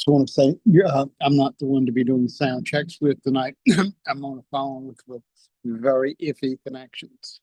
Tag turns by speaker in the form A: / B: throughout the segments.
A: want to say, I'm not the one to be doing sound checks with tonight. I'm on a phone with very iffy connections.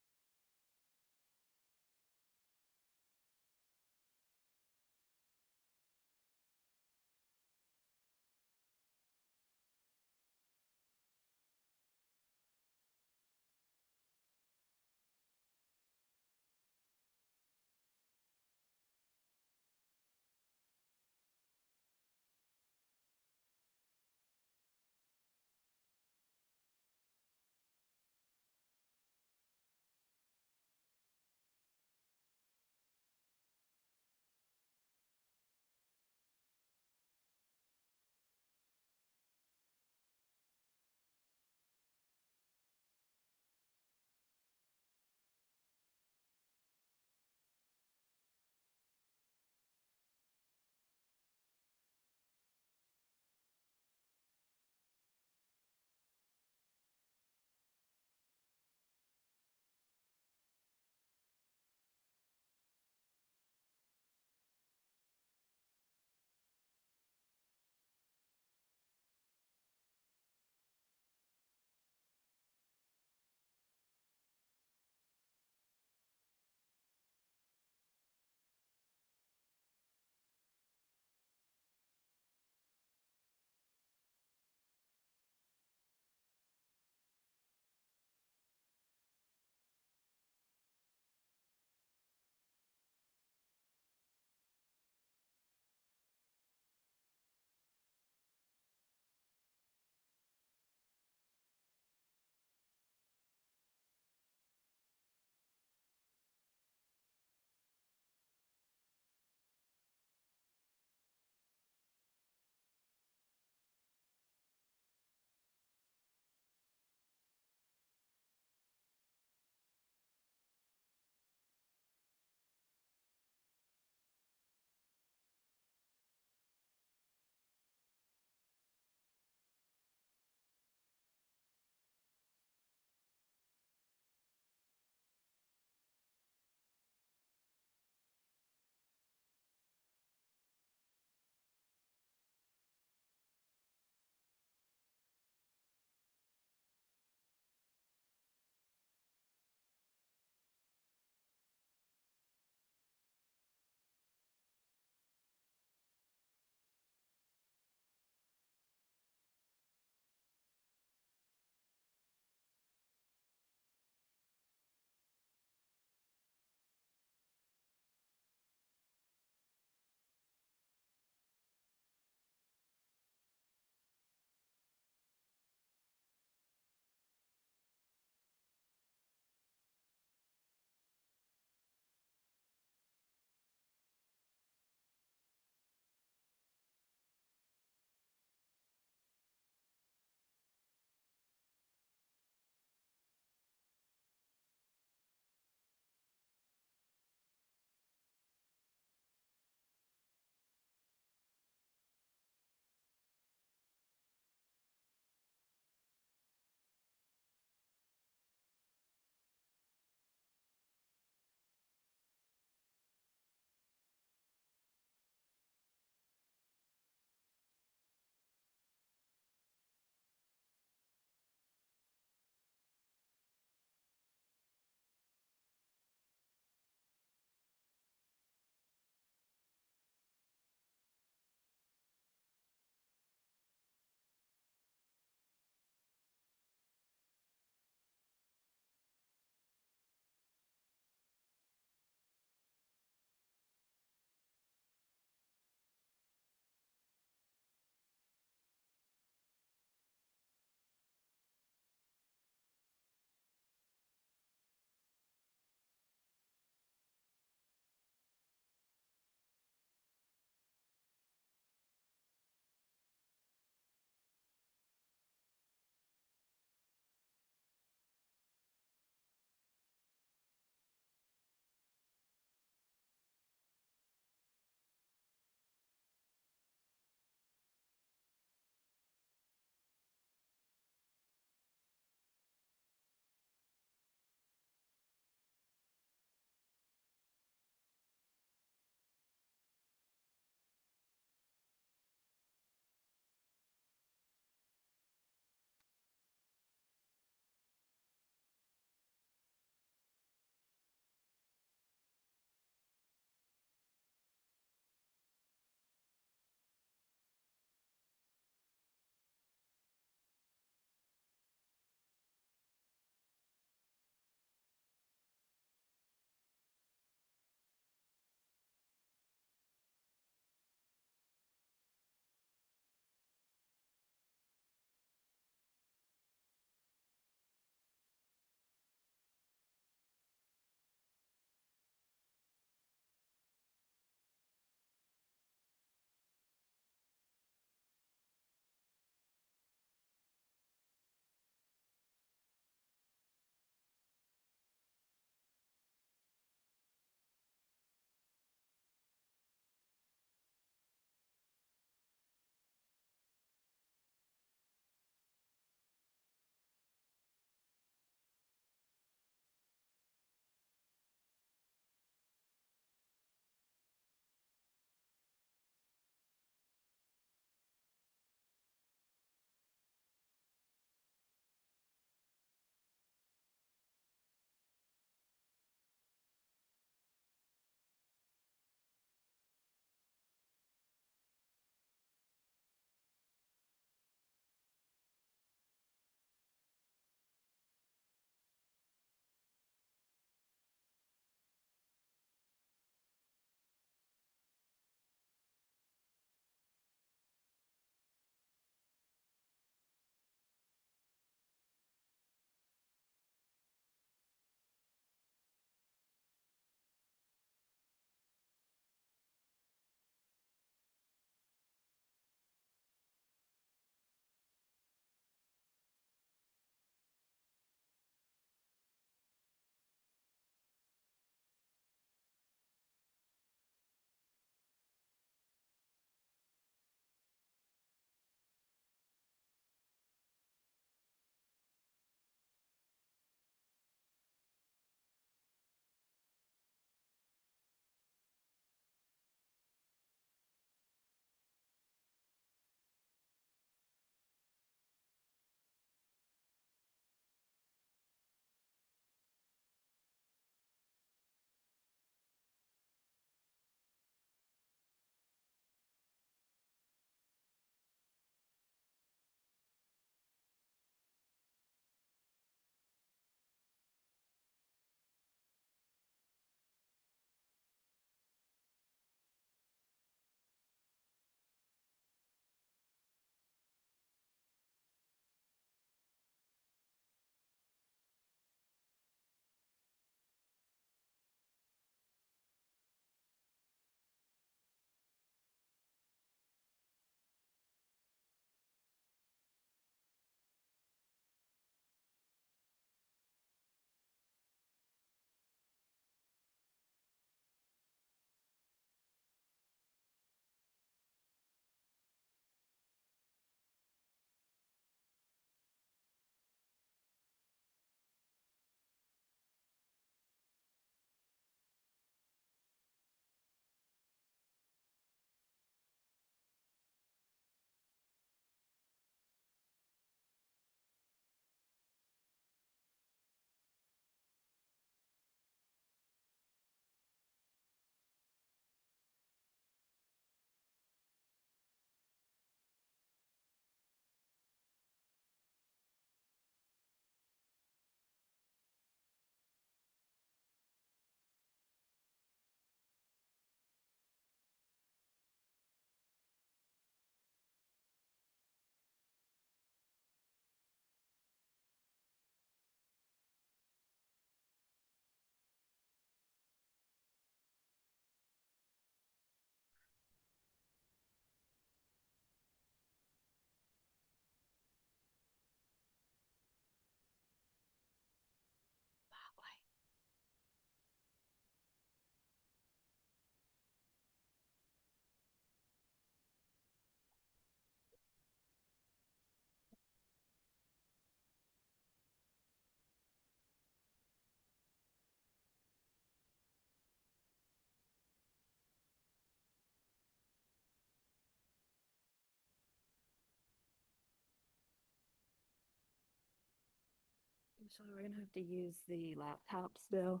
B: So we're gonna have to use the laptop still.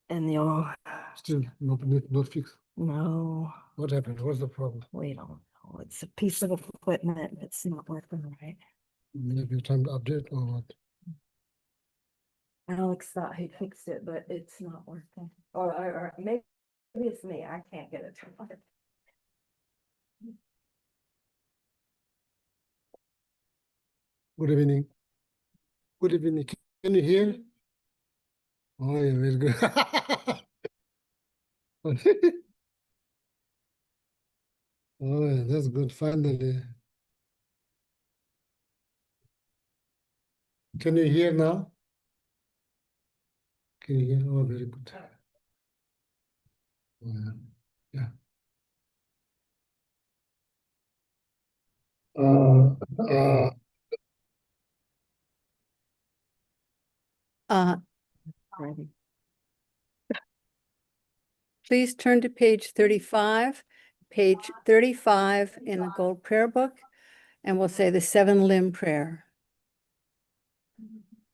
B: And the
C: Still not fixed.
B: no,
C: What happened? What's the problem?
B: we don't know. It's a piece of equipment that's not working right.
C: Maybe time to update or what?
B: Alex thought he fixed it, but it's not working. Or maybe it's me. I can't get it to work.
C: Good evening. Good evening. Can you hear? Oh, yeah, very good. Oh, yeah, that's good. Finally. Can you hear now? Can you hear? Oh, very good. Oh, yeah. Yeah.
B: Ready.
D: Please turn to page 35 in the Gold Prayer Book, and we'll say the 7-limb prayer.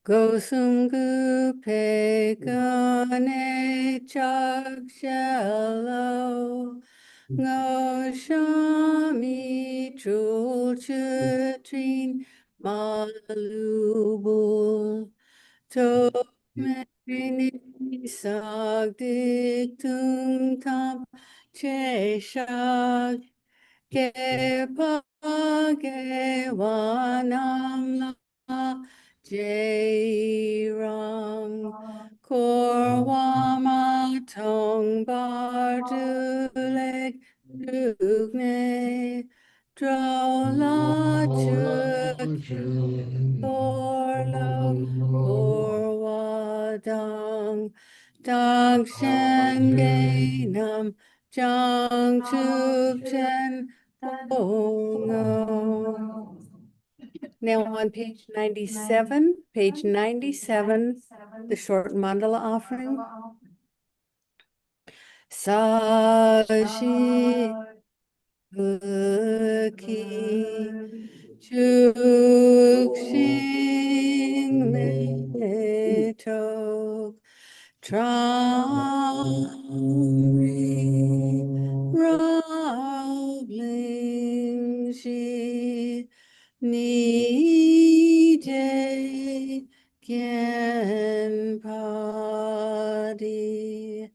D: Gosungu pe gane chak shelo ngo shami chul chutrin malubul to merini sagdik tung tam che shak ke pa ge wanam la Jayrang Korwama Tong Bardulek Dugne Drola Chuk Orlo Korwadang Dag Shen Gainam Jang Chuk Chen Bongo. Now on page 97, the short mandala offering. Saji Ki Chukshin Metok Tramri Rabling Shi Ni de Gen Padi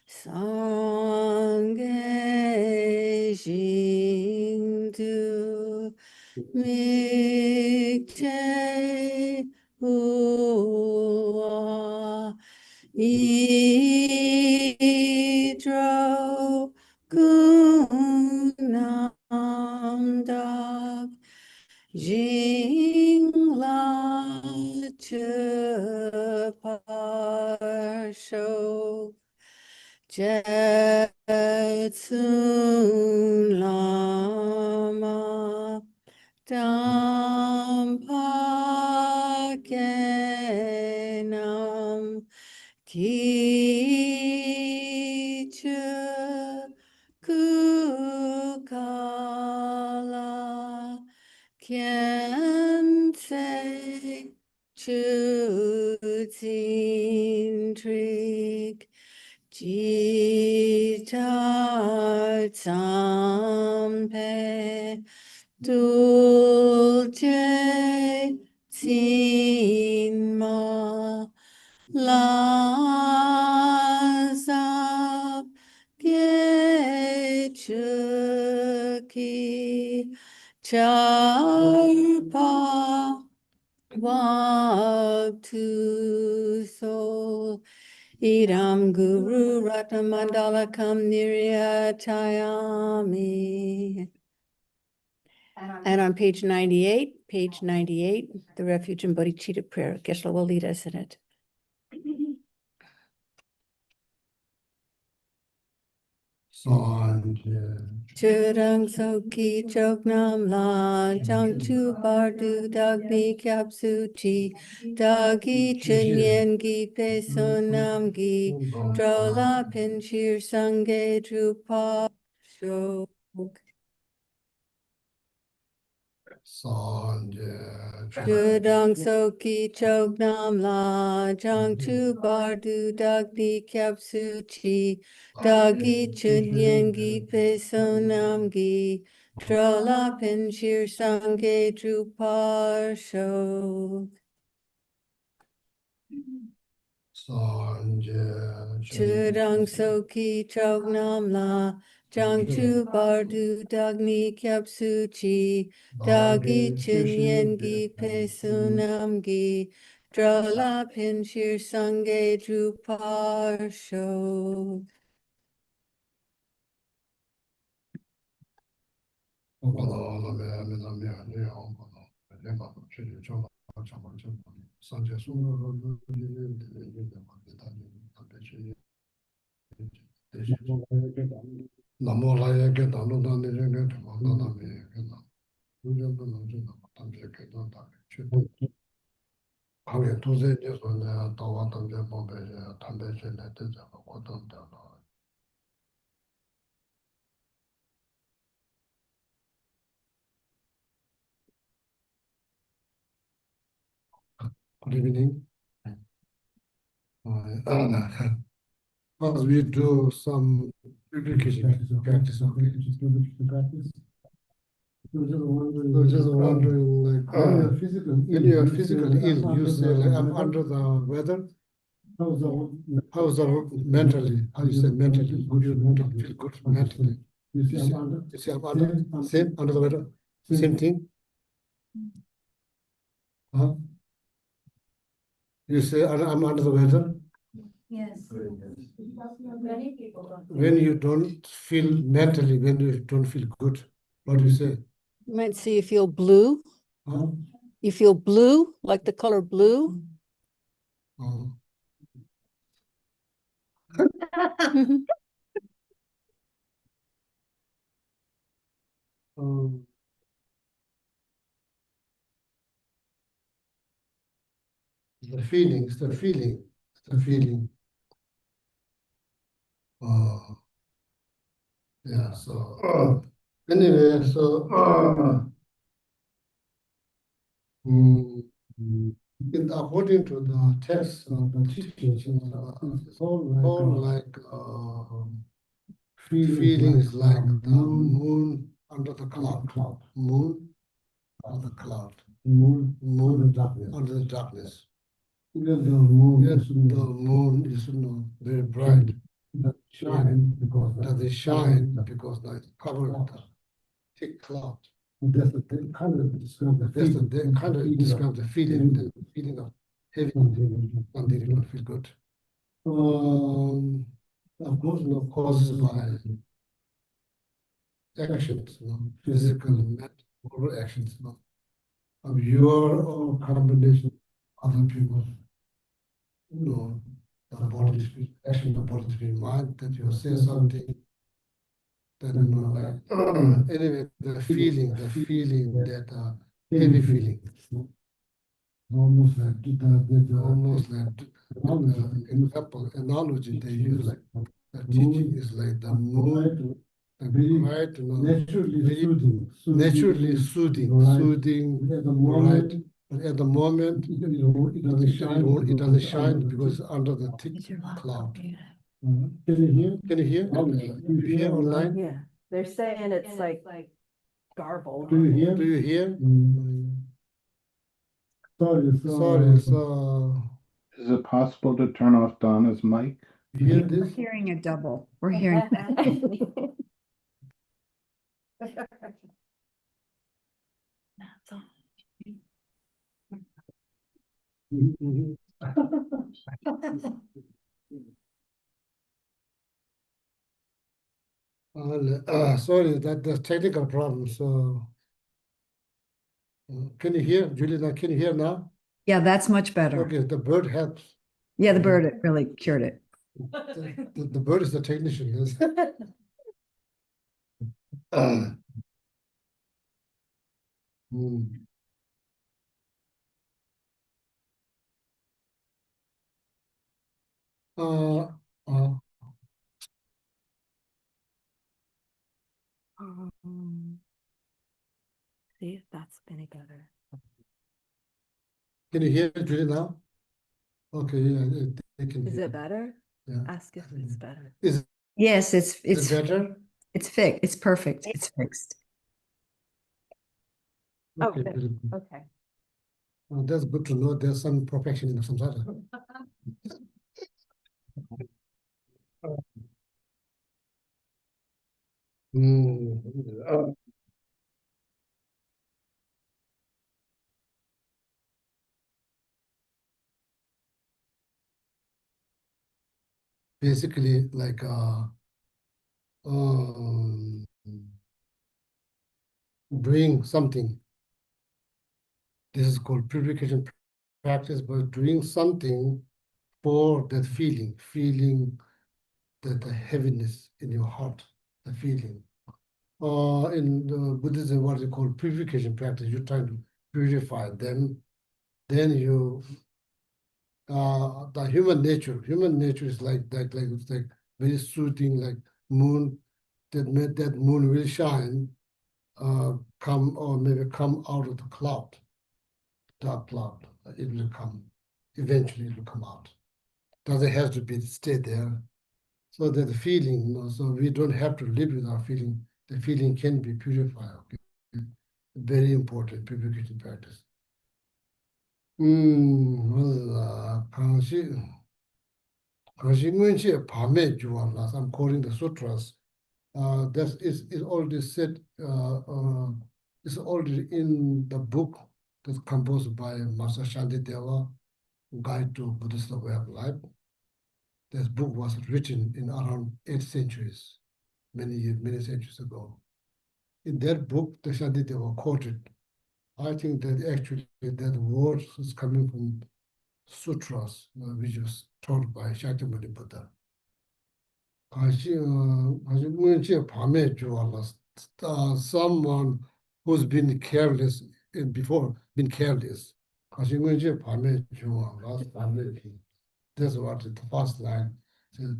D: Sangye Jing Du Mikte Ua Idro Gunam Dak Jing La Parsho Jetsun Lama Dampa Kenam Kichu Kukala Kente Chutin Trik Jita Tampe Dulce Tinma Lazap Gechuki Charpa Waktu Sol Idam Guru Ratnamandala Kam Niryatayami. And on page 98, the Refuge and Bodhicitta prayer. Geshe will lead us in it. Churang Soki Choknam La Jang Chu Bardu Dagni Kyap Suchi Dagi Chinyen Gi Pe Sonam Gi Drola Pinchir Sange Drupa Shok.
C: Sanje.
D: Chudang Soki Chok Nam La Jang Chu Bar Du Dagdi Kyap Su Chi Dagi Chun Yengi Pe So Nam Gi Trola Pin Shir Sange Drupar Sho
C: Sanje.
D: Chudang Soki Chok Nam La Jang Chu Bar Du Dagni Kyap Su Chi Dagi Chun Yengi Pe Su Nam Gi Drola Pin Shir Sange Drupar Sho
C: Good evening. First, we do some lubrication practice. Okay. So just wondering, like, when you are physically ill, you say, like, I'm under the weather. How's the mentally? How you say mentally? You don't feel good mentally. You say I'm under, same under the weather, same thing. Huh? You say I'm under the weather.
B: Yes. Many people don't.
C: When you don't feel mentally, when you don't feel good, what do you say?
D: You might say you feel blue.
C: Huh?
D: You feel blue, like the color blue.
C: Oh. Um, the feeling, it's the feeling, it's the feeling. Yeah, so anyway, so according to the text of the teachings, it's all like feelings like the moon under the cloud, moon under the cloud, moon under the darkness. Yet the moon is not very bright. Does it shine because it's covered with the thick cloud? That's the kind of describe the feeling of heavy and they don't feel good. Of course, caused by actions, physical, mental actions, of your or combination of other people. The body action, the body mind that you say something, then anyway, the feeling that heavy feeling, almost like example analogy they use. The teaching is like the moon, the bright, naturally soothing, bright. But at the moment, it doesn't shine because it's under the thick cloud. Can you hear? Can you hear? You hear online?
B: Yeah, they're saying it's like garbled.
C: Do you hear? Do you hear? Sorry, so
E: Is it possible to turn off Donna's mic?
C: you hear
F: We're
C: this?
F: hearing a double. We're hearing.
C: Mhm. Sorry, that's technical problem. So, can you hear, Juliana? Can you hear now?
F: Yeah, that's much better.
C: Okay, the bird helps.
F: Yeah, the bird it really cured it.
C: The bird is the technician. Yes. Hmm. Uh, uh,
B: See if that's been together.
C: Can you hear it really now? Okay, yeah, they can
B: Is
C: hear
B: it better?
C: Yeah.
B: Ask if it's better.
C: Is
F: Yes,
C: it better?
F: it's fixed. It's perfect. It's fixed.
C: Okay,
B: Okay.
C: very good.
B: Okay.
C: Well, that's good to know. There's some perfection in some sort. Uh, basically, like um, doing something. This is called purification practice, but doing something for that feeling that the heaviness in your heart, the feeling. In Buddhism, what they call purification practice, you're trying to purify them. Then you, the human nature is like it's like very soothing, like moon. That moon will shine, come or maybe come out of the cloud, dark cloud. It will come. Eventually, it will come out. Doesn't have to be stay there. So that the feeling, so we don't have to live with our feeling. The feeling can be purified. Okay? Very important purification practice. I'm quoting the sutras. That is already said. It's already in the book that's composed by Master Shantideva, Guide to Buddhist Way of Life. This book was written in around 8 centuries, many centuries ago. In that book, the Shantideva quoted. I think that actually that word is coming from sutras, which was taught by Shakyamuni Buddha. Someone who's been careless before, been careless. That's what the first line says.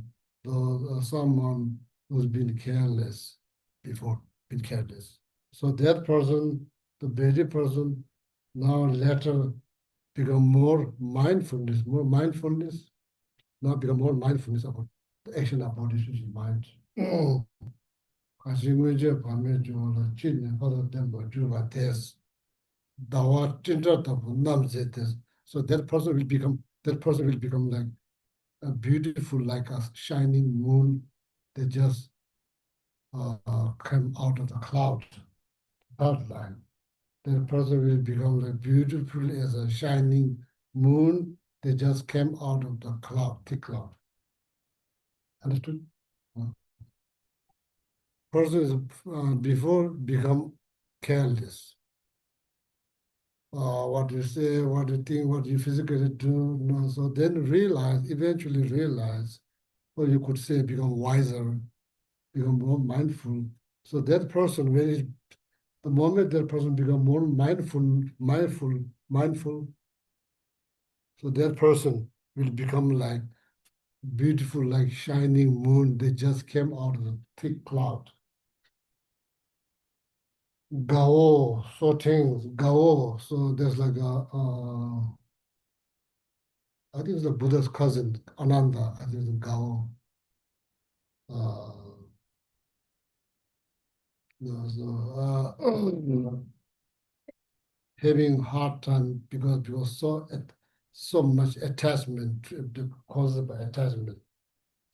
C: Someone who's been careless before, been careless. So that person, the very person, now later become more mindfulness, now become more mindfulness about the action about this is mind. Kasimuje pame jola chine hada tempo juba tes dawa tinta tapu nam zetes. So that person will become like a beautiful, like a shining moon that just came out of the cloud line. That person will become like beautiful as a shining moon that just came out of the cloud, thick cloud. Understood? Person is before become careless. What you say, what you think, what you physically do. No, so then eventually realize, or you could say become wiser, become more mindful. So that person, the moment that person become more mindful, so that person will become like beautiful, like shining moon that just came out of the thick cloud. Gao, so things, Gao. So there's like I think it's the Buddha's cousin, Ananda. I think it's Gao. Having hard time because so much attachment, caused by attachment,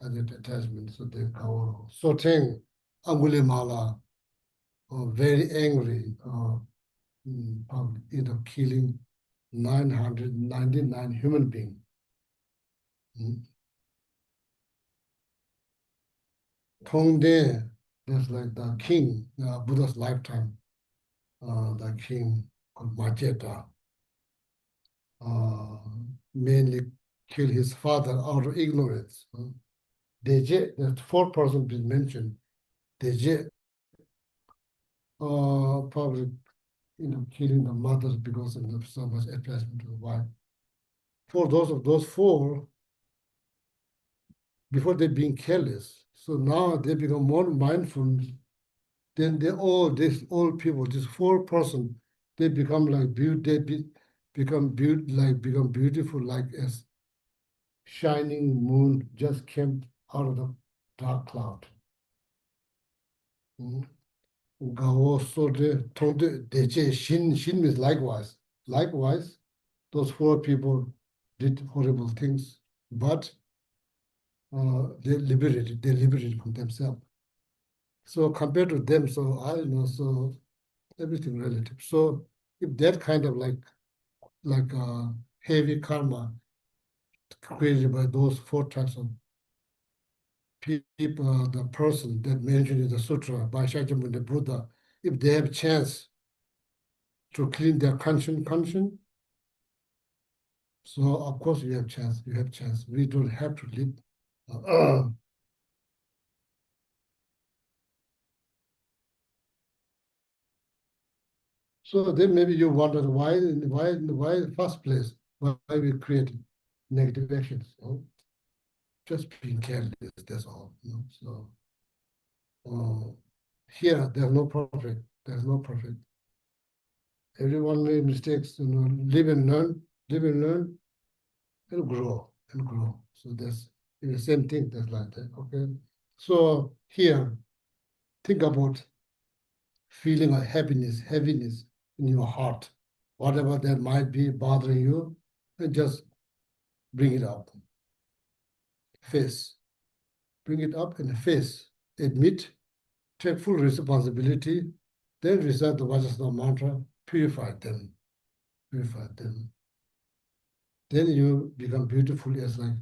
C: and attachment. So they go so thing, Angulimala, very angry, probably killing 999 human beings. Tongde, that's like the king, Buddha's lifetime, the king called Majeta, mainly killed his father out of ignorance. Deje, there's 4 persons been mentioned. Deje, probably killing the mothers because of so much attachment to the wife. For those 4, before they being careless, so now they become more mindful. Then these all people, these 4 persons, they become like become beautiful like as shining moon just came out of the dark cloud. Gao so de tongde deche shin means likewise. Likewise, those four people did horrible things, but they liberated from themselves. So compared to them, so I don't know, so everything relative. So if that kind of like heavy karma created by those four types of people, the person that mentioned in the sutra by Shakyamuni Buddha, if they have chance to clean their conscience, so of course you have chance. We don't have to live. So then maybe you wonder why in the first place, why we create negative actions. Just being careless, that's all. So here there's no perfect. There's no perfect. Everyone made mistakes, live and learn, and grow. So that's the same thing, that's like that. Okay. So here, think about feeling of happiness, heaviness in your heart, whatever that might be bothering you, and just bring it up. Face. Bring it up and face. Admit, take full responsibility, then recite the Vajrasana mantra, purify them. Then you become beautiful as like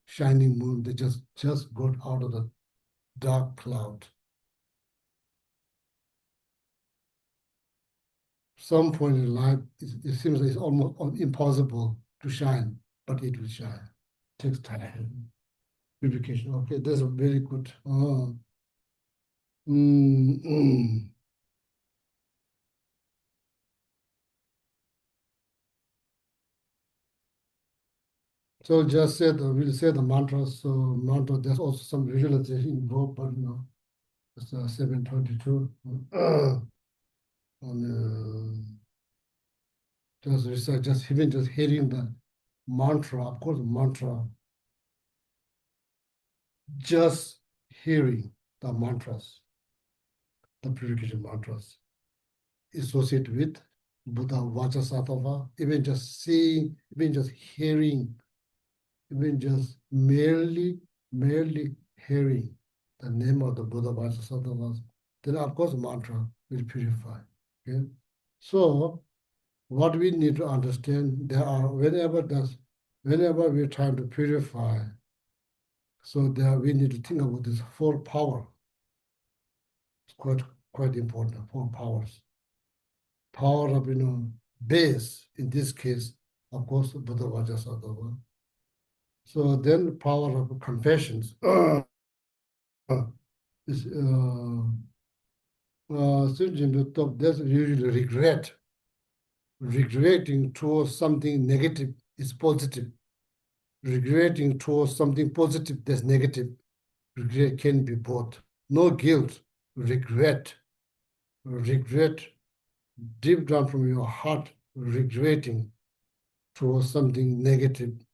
C: shining moon that just got out of the dark cloud. Some point in life, it seems it's almost impossible to shine, but it will shine. Takes time. Purification. Okay, that's a very good. So just said, we'll say the mantras. So mantra, there's also some visualization involved, but it's 722. Just research, even just hearing the mantra, of course, mantra, just hearing the mantras, the purification mantras, associated with Buddha Vajrasattva, even just seeing, even just hearing, even just merely hearing the name of the Buddha Vajrasattva, then of course mantra will purify. Okay, so what we need to understand, there are whenever we're trying to purify, so there we need to think about this four power. It's quite important. Four powers. Power of base in this case, of course, Buddha Vajrasattva. So then power of compassions is there's usually regretting towards something negative is positive. Regretting towards something positive that's negative. Regret can be both. No guilt, regret deep down from your heart, regretting towards something negative.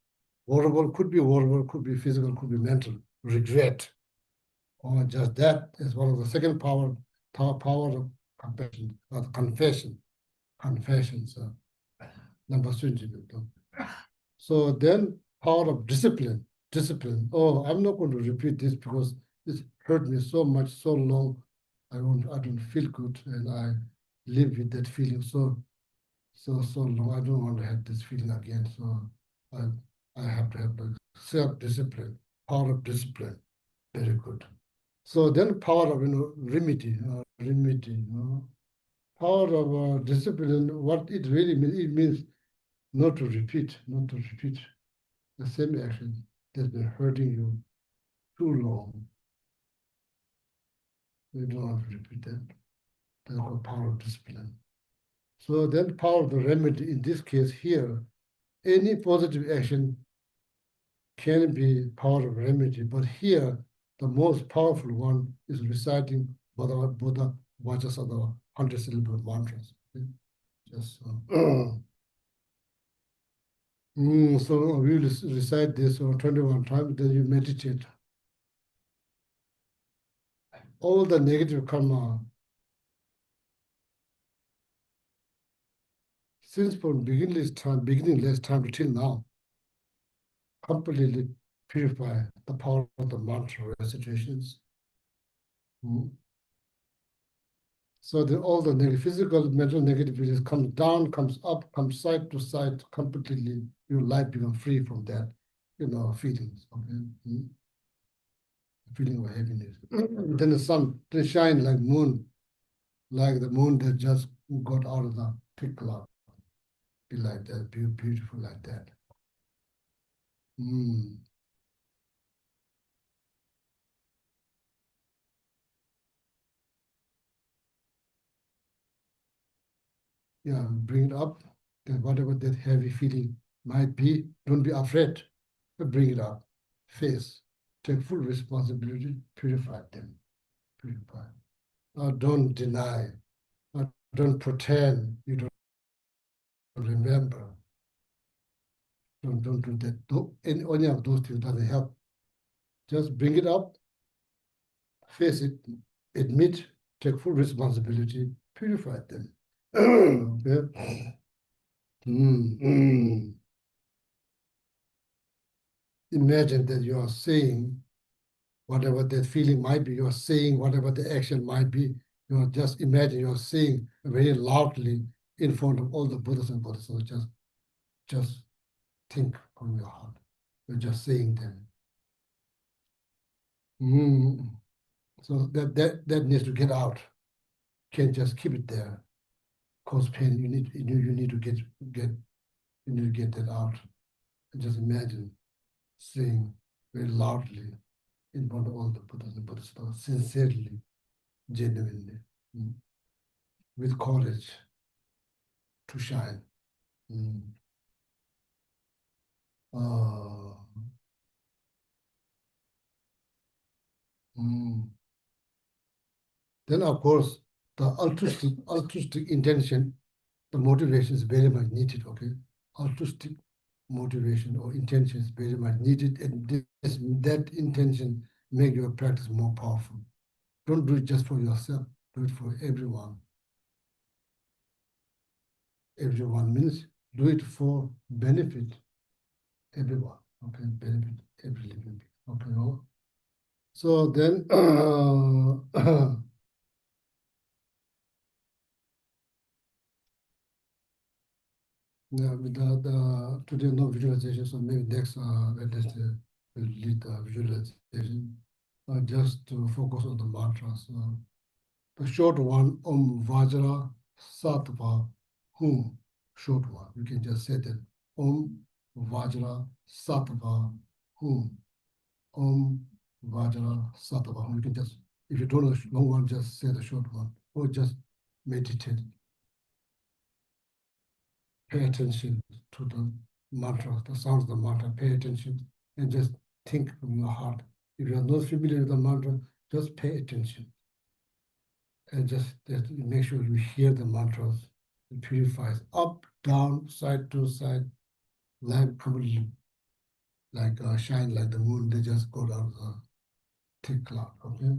C: Horrible, could be physical, could be mental. Regret. Or just that is one of the second power of compassion, or confession. So number 20. So then power of discipline. Oh, I'm not going to repeat this because it hurt me so much, so long. I don't feel good, and I live with that feeling so long. I don't want to have this feeling again. So I have to have self-discipline, power of discipline. Very good. So then power of remedy. Power of discipline. What it really means? It means not to repeat the same action that's been hurting you too long. You don't want to repeat that. That's called power of discipline. So then power of the remedy, in this case here, any positive action can be power of remedy, but here the most powerful one is reciting Buddha Vajrasattva 100 syllable mantras. Okay? Just so we will recite this 21 times, then you meditate. All the negative karma, since from beginningless time till now, completely purify the power of the mantra recitations. So that all the physical, mental negativities comes down, comes up, comes side to side, completely, your life becomes free from that, feelings. Okay? Feeling of happiness. Then the sun, they shine like moon, like the moon that just got out of the thick cloud. Be like that, beautiful like that. Yeah, bring it up. Then whatever that heavy feeling might be, don't be afraid, but bring it up. Face, take full responsibility, purify them. Purify. Don't deny. Don't pretend you don't remember. Don't do that. Any of those things doesn't help. Just bring it up, face it, admit, take full responsibility, purify them. Okay? Imagine that you are saying whatever that feeling might be, you are saying whatever the action might be, just imagine you are saying very loudly in front of all the Buddhas and Bodhisattvas. Just think from your heart. You're just saying them. So that needs to get out. Can't just keep it there. Cause pain. You need to get that out. And just imagine saying very loudly in front of all the Buddhas and Bodhisattvas, sincerely, genuinely, with courage to shine. Then of course the altruistic intention, the motivation is very much needed. Okay, altruistic motivation or intention is very much needed, and that intention make your practice more powerful. Don't do it just for yourself. Do it for everyone. Everyone means do it for benefit everyone. Okay, benefit every living being. Okay, no? So then yeah, with the today no visualization, so maybe next Wednesday we'll lead the visualization. Just to focus on the mantras. The short one, Om Vajra Sattva Hum. Short one. You can just say that. Om Vajra Sattva Hum. Om Vajra Sattva Hum. You can just, if you don't know the long one, just say the short one. Or just meditate. Pay attention to the mantra, the sounds of the mantra. Pay attention and just think from your heart. If you are not familiar with the mantra, just pay attention. And just make sure you hear the mantras. It purifies up, down, side to side, like completely, like shine like the moon. They just go down the thick cloud. Okay.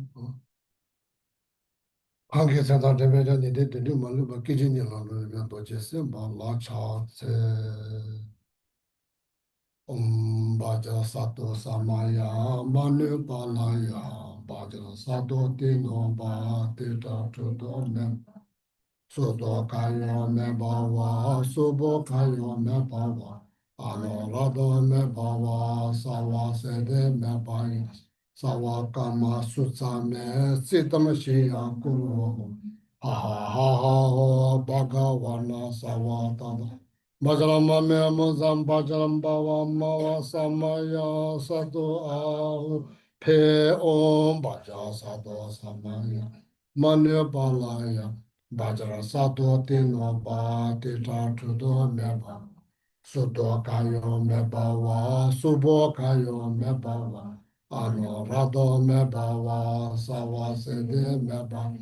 C: Hangi senta tempeja ni de de malu ba kiji ni la lo ya do je se ba la cha se Om Bhaja Sato Samaya Manu Palaya Bhaja Sato Tino Ba Tita Tudo Me Sudo Kayo Me Bawa Subo Kayo Me Bawa Anorado Me Bawa Sawa Sede Me Bai Sawa Kama Sutsa Me Sitam Shia Kuro Ha ha ha ha Bhagawana Sawa Tada Bajrama Muzam Bajram Bava Mava Samaya Sadu Ahu Pe Om Baja Sadu Samaya Manu Balaya Bajra Sadu Tino Ba Tita Tudo Meba Sudo Kayo Mebawa Subo Kayo Mebawa Ano Rado Mebawa Sawa Sede Meba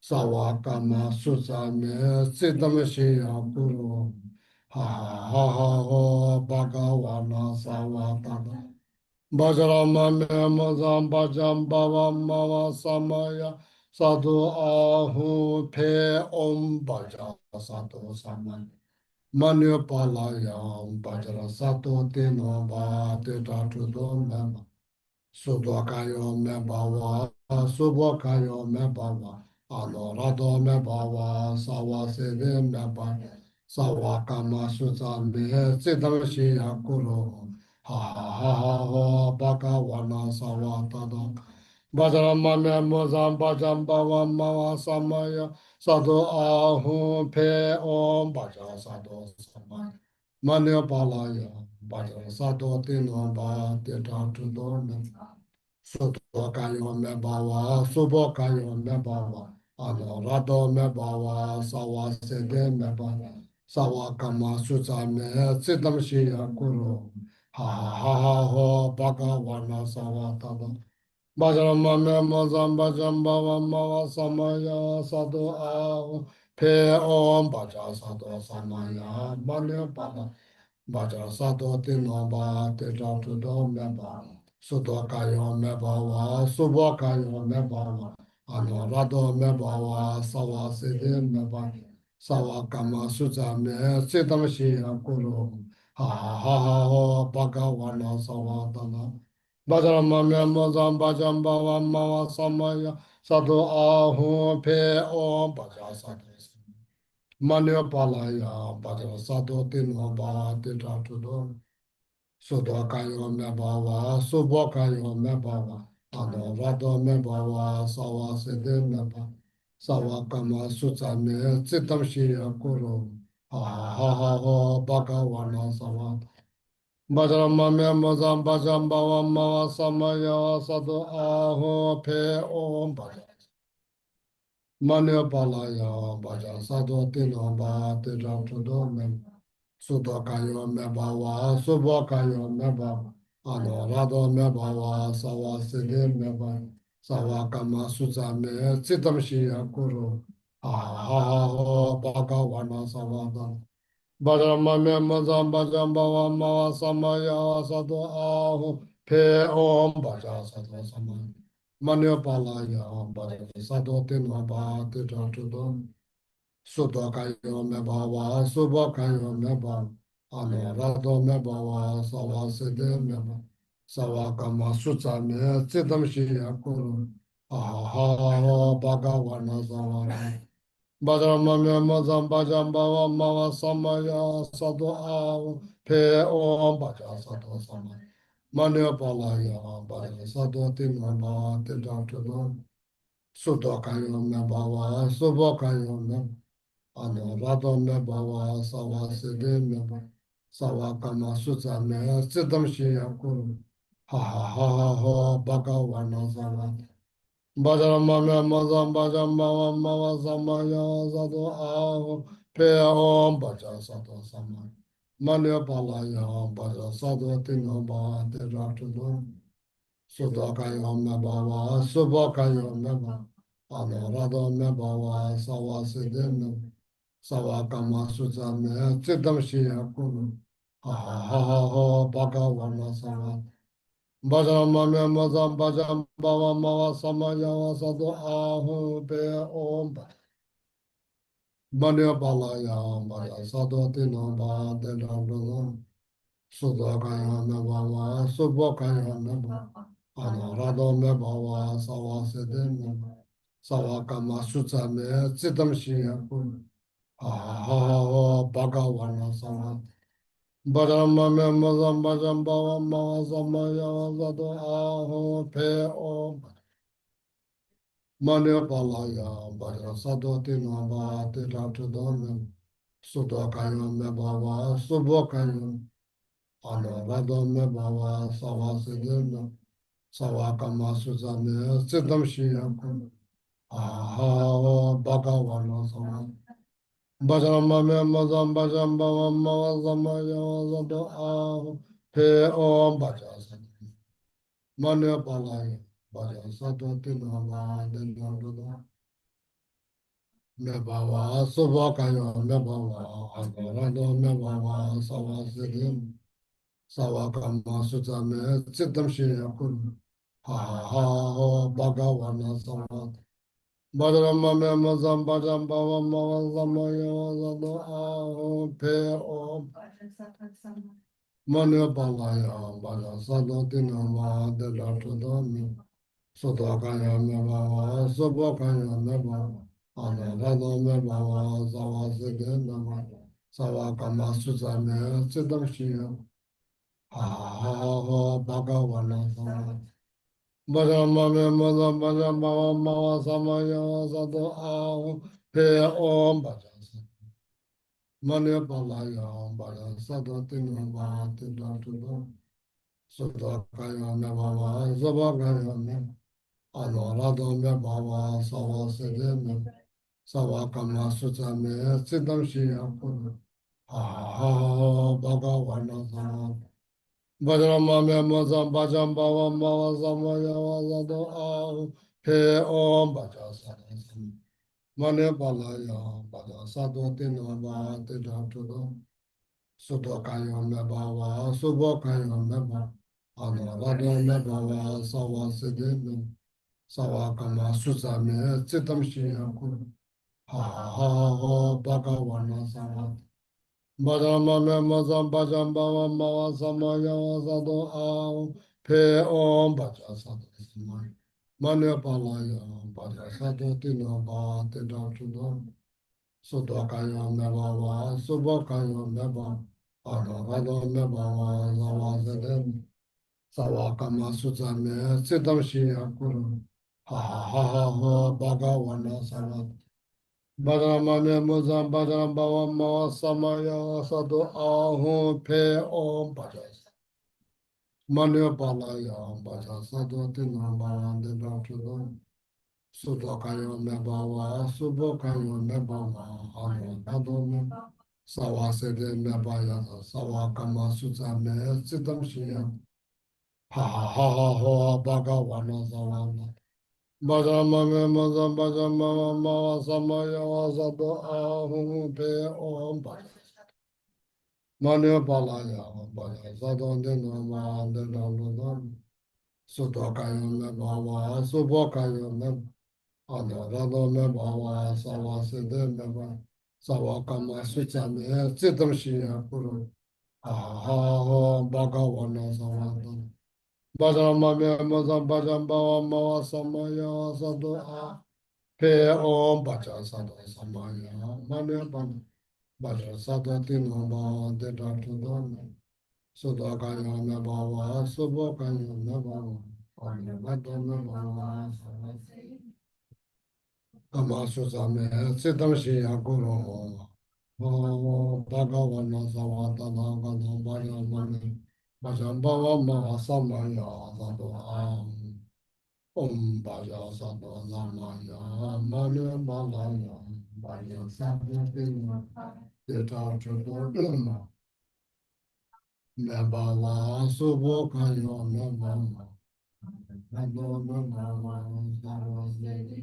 C: Sawakama Susame Siddhamashya Guru Ha ha ha ha Bhagavana Savatada Bajrama Memazam Bajam Bava Mava Samaya Sadhu Ahu Pe Om Baja Sadhu Samaya Manupalaya Bajra Sadhu Tino Ba Teta Tudom Subakayo me bawa, subakayo me bawa, anorado me bawa, sawa seve me bawa, sawa kama suza me, sidam shiya kuro, ha ha ha ha, baka wana sawa tada. Bajrama me mozam bajam bawa mawa samaya, sado ahu pe om baja sado samaya. Manya palaya, bajra sado tino ba, teta tudor Sotokayo me bawa, subokayo me bawa, anorado me bawa, sawa sede me bawa, sawa kama susa me, siddham shiya kuro, ha ha ha ha, baka wana sawa tada. Bajrama me mozam bajam bawa mawa samaya, sado aho, pe om baja sado samaya, manya pada. Bhaja sato tino ba te tu do me ba. Sudo kayo me ba wa, subo kayo me ba wa. Ano rado me ba wa, sawa sede me ba. Sawa kama suza me, siddham shiya kuro. Ha ha ha ha ha, bhagawana sawa dana. Bhajarama me mozam bhajam bhava mava samaya. Sadhu ahu pe om bhaja sato. Manya palaya, bhaja sato tino ba te tu do. Sudo kayo me bawa, subo kayo me bawa, ano rado me bawa, sawa sede me ba, sawa kama suta me, citam shiya kuro, ha ha ha ha, baka wana sawa. Bajrama me mozam bajam bawa mawa samaya, sado aho pe om baja. Manya palaya, baja sado tino ba, te do me. Sudo kayo me bawa, subo kayo me bawa, ano rado me bawa, sawa sede me bawa, sawa kama suza me, citam shiya kuro, ha ha ha ha, baka wana sawa da. Bajrama me mazam bajam bawa mawa samaya, sado ahu, pe om baja sado samaya. Manya palaya, baja sado tino ba, tita tudon. Sudokayo me bawa, subokayo me bawa, ano rado me bawa, sawa sede me bawa, sawa kama suta me, citam shiya kuro, ha ha ha ha, bhagawana sawa. Bajrama me mazam bajam bawa mawa samaya, sado ahu, pe om baja sado samaya. Manya palaya, baja sado tino ba, tita tudon. Sudokayo me bawa, subokayo me bawa. Ano rado me bawa, sawa sede me ba, sawa kama suza me, siddham shiya kuru, ha ha ha ha ha, baka wana sawa. Bajrama me mazam bajam bawa mawa samaya, sado aho, pe om baja sado samaya. Manya palaya, baja sado tino ba, te ratu do. Sudokayo me bawa, subokayo me ba, ano rado me bawa, sawa sede me ba. Sawa kama suza me, ciddam shiya kuru, ha ha ha ha ha, baka wana sawa. Bajrama me mazam bajam bawa mawa samaya, sado ahu pe om ba. Manya balaya, baya sado tino ba, dena dana. Suda kaya me bawa, subo kaya me ba. Ano rado me bawa, sawa sede me ba. Sawa kama suza me, ciddam shiya kuru. Ha ha ha ha, baka wana sawa. Bajrama me mazam bajam bawa mawa samaya, sado aho pe om. Manya palaya, baja sado tino ba, tita tudo me. Sudo kayo me bawa, subo kayo. Ano rado me bawa, sawa sede me. Sawa kama suza me, siddham shiya kuru. Ha ha ha, baka wana sawa. Bajrama me mazam bajam bawa mawa samaya, sado aho pe om baja sado. Manya palaya, baja sado tino ba, tita tudo. Mebawa, Sobakayo, Mebawa, Agorado, Mebawa, Sawa Sidim, Sawakama Sutame, Sitam Shirakun, Ha ha, Bagawana Sawa. Badrama Memazam Badam Bawa Mawazamaya, Zado, Aho, Pe, Om, Manu Balaya, Bada, Sado, Dinama, the Latodami, Sodakaya, Mebawa, Sobakaya, Mebawa. Anarado Mebawa, Sawa Sidim, Sawakama Sutame, Sitam Shirakun. Ha ha, Bagawana Sawa. Bajamame Mazam Bajamawa Mawa Samaya Sato Aho Pe Om Bajasa. Mane Balaya Baja Sato Tinama Tita Tudo. Sutta Kaya Mebawa Zaba Kaya Me. Anorado Mebawa Sawa Sede Me. Sawa Kama Sutta Me Siddham Shia Puru. Ha ha, Bhagawana Sama. Bajramame Mazam Bajam Bava Mava Samaya Vasado Ahu Pe Om Bajasana Mane Balaya Bajasado Tinava Tidatudo Sudokayo Mebawa Subokayo Meba Anorado Mebawa Sawa Siddhim Sawa Kama Susame Chitam Shiyaku Ha ha ha Bhagawana Sama Bajamame Mazam Bajam Bava Mava Samaya Vasado Ahu Pe Om Bajasado Samaya Mane Balaya Bajasado Tinava Tidatudo Sudokaya Mebawa Subokaya Meba Anorado Mebawa Zawazedem Sawakama Suzame Siddham Shiyakuru Ha ha ha ha Bhagawana Savat Bajamame Muzam Bajam Bava Mava Samaya Sado Ahu Pe Om Bajas Mane Balaya Bajasado Tinava Tidatudo Sudokaya Mebawa, Subokaya Mebawa, Anodado Meba, Sawasede Mebaya, Sawakama Sutame, Siddham Shia, Ha ha ha ha, Bhagawana Sawana. Bajamame Mazam Bajamama Mawa Samaya Wasado Ahu Pe Om Bajas. Mane Balaya, Baya Sadon Dinama, Dinam, Sudokaya Mebawa, Subokaya Meba. Anorado Mebawa, Sawa Sede Meba, Sawa Kama Suchame, Siddham Shia Puru, Aha, Bhagawana Savada. Bajrama Memazam Bajam Bawa Mawa Samaya Sado A, Pe Om Baja Sado Samaya, Mane Ban, Baja Sado Tinoma, Deda Tudome, Sudakaya Mebawa, Subokaya Mebawa, Anorado Mebawa, Sawa Kamasuzame, Siddhamshi Aguro, Bhagawana Savatana Gana Bhayamani, Bhajambhava Mahasamaya Sado Om Bhaja Sado Namaya, Manu Malaya, Bhaya Sabatina, Deta Chudurma, Nebala Subokayo Nebala, Nado Nebala Sarvasvedi.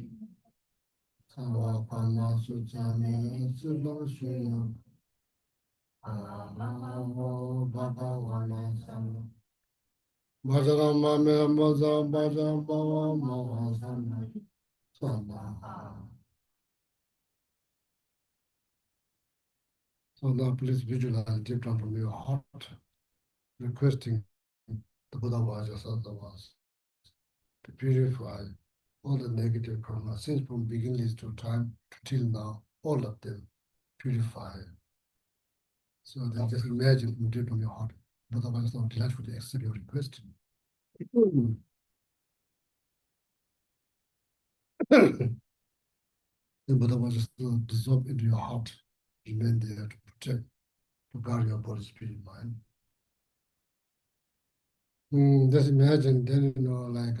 C: Sawakama Suchame Sudoshina Ahamo Bhagawana Sama Bhajaramame Maza Bhajambhava Mahasana Sama. So now please visualize deep down from your heart, requesting the Buddha Vajrasattva's to purify all the negative karma since from beginning to time till now, all of them purify. So then just imagine from deep from your heart, Buddha Vajrasattva delightfully accept your request. The Buddha Vajrasattva dissolve into your heart, remain there to protect, to guard your body, spirit, mind. Just imagine then, like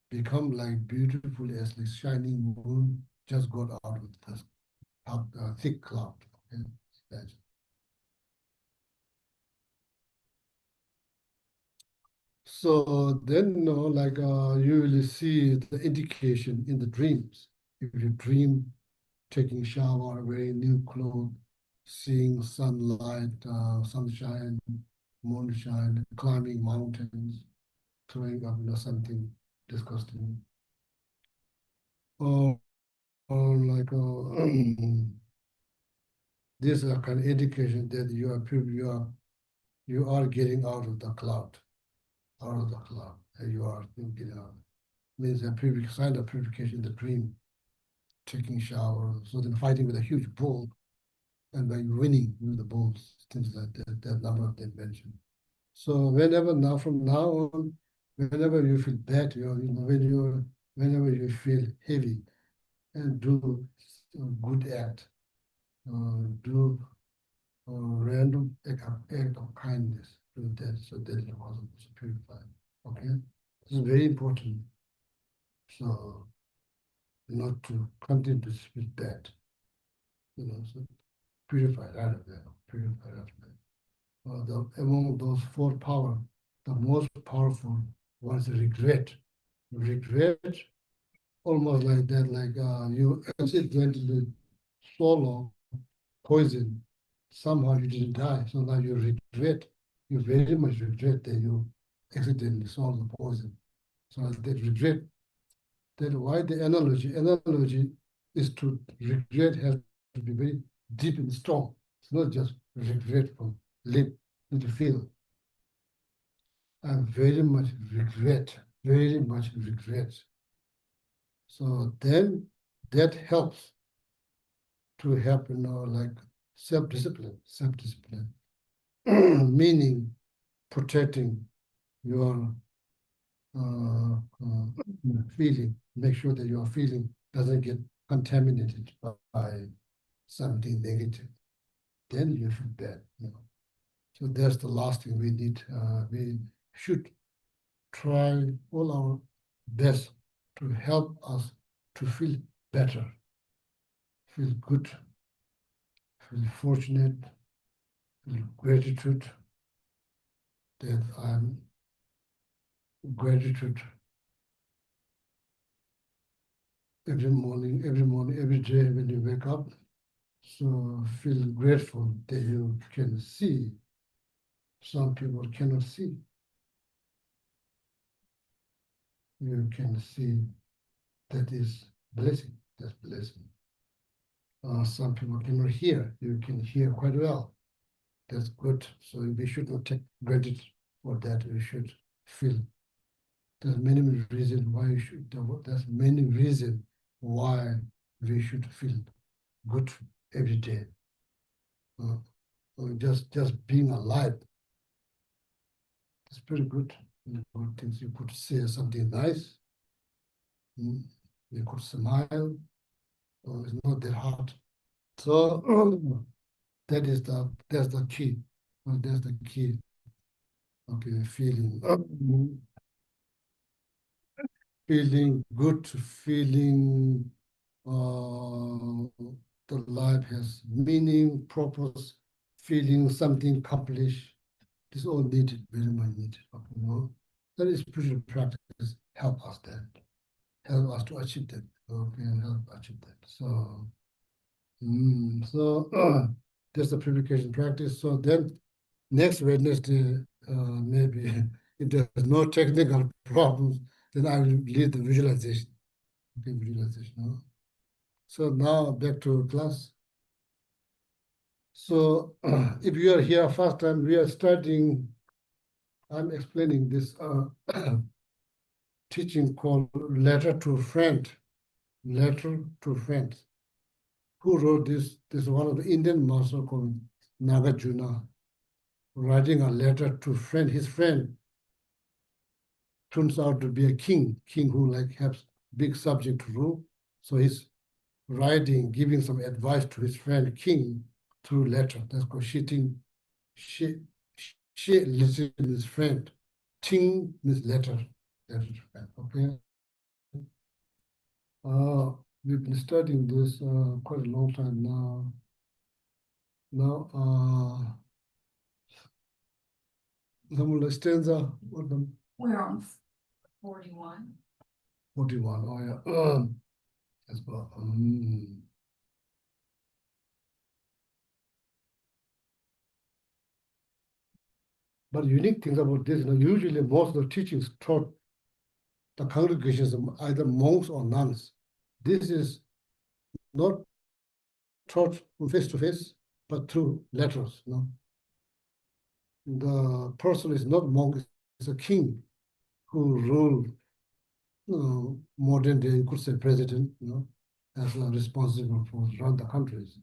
C: become like beautiful as like shining moon just got out with this thick cloud. Okay? Imagine. So then, like you will see the indication in the dreams if you dream taking shower, wearing new clothes, seeing sunlight, sunshine, moonshine, climbing mountains, throwing up, something disgusting. Or like this is a kind of indication that you are getting out of the cloud, and you are getting out. Means a sign of purification in the dream, taking shower, so then fighting with a huge bull, and by winning with the bulls, things like that number of them mentioned. So from now on, whenever you feel bad, whenever you feel heavy, and do a good act, do a random act of kindness, do that, so that it was purified. Okay, this is very important. So not to continue to feel bad, so purified out of that, purified out of that. Among those four powers, the most powerful was regret. Regret, almost like that, like you accidentally swallow poison. Somehow you didn't die, so now you regret. You very much regret that you accidentally swallowed the poison. So that regret, that why the analogy is to regret has to be very deep and strong. It's not just regretful, lip, to feel. I very much regret, very much regret. So then that helps to help, like self-discipline, meaning protecting your feeling, make sure that your feeling doesn't get contaminated by something negative. Then you feel bad, So that's the last thing we need. We should try all our best to help us to feel better, feel good, feel fortunate, feel gratitude that I'm gratitude every morning, every day when you wake up. So feel grateful that you can see. Some people cannot see. You can see, that is blessing. That's blessing. Some people cannot hear. You can hear quite well. That's good. So we should not take credit for that. We should feel. There's many reasons why you should. There's many reasons why we should feel good every day. Just being alive. It's pretty good. Good things. You could say something nice. You could smile. It's not that hard. So that's the key. That's the key. Okay, feeling good, feeling the life has meaning, purpose, feeling something accomplished. This all needed, very much needed. That is spiritual practice help us that, help us to achieve that. Okay, help achieve that. So, that's the purification practice. So then next Wednesday, maybe if there's no technical problems, then I will lead the visualization. Okay, visualization. So now back to class. So if you are here first time, we are starting, I'm explaining this teaching called Letter to Friend. Letter to Friends. Who wrote this? This is one of the Indian master called Nagarjuna, writing a letter to friend. His friend turns out to be a king who like has big subject to rule. So he's writing, giving some advice to his friend king through letter. That's called shitting. She listened to his friend. Ting means letter. Letter to friend. Okay. We've been studying this quite a long time now. Now, some stanza.
G: We're on 41.
C: 41. Oh yeah. That's what, But unique thing about this, usually most of the teachings taught the congregations either monks or nuns. This is not taught face to face, but through letters. The person is not monk; it's a king who ruled. Modern day, you could say president. As responsible for run the countries.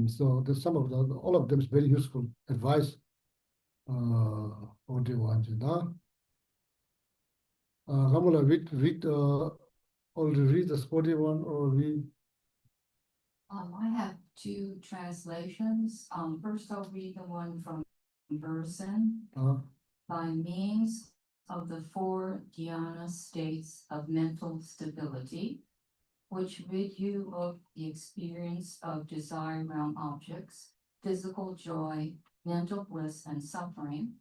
C: So there's some of the all of them is very useful advice. What do you want to know? Ramula, read already read the sporty one or read.
G: I have two translations. First I'll read the one from Burson. By means of the four dhyana states of mental stability, which rid you of the experience of desire around objects, physical joy, mental bliss, and suffering,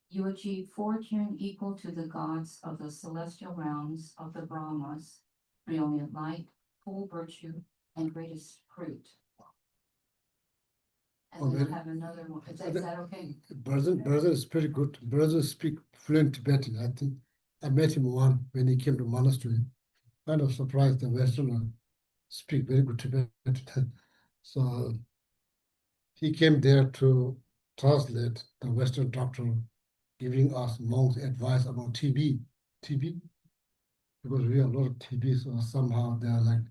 G: you achieve fortune equal to the gods of the celestial realms of the Brahmas, brilliant light, full virtue, and greatest fruit. And then I have another one. Is that okay?
C: Burson is pretty good. Burson speak fluent Tibetan. I think I met him once when he came to monastery. Kind of surprised the Westerner speak very good Tibetan. So he came there to translate the Western doctrine, giving us monks advice about TB, because we have a lot of TB. So somehow they are like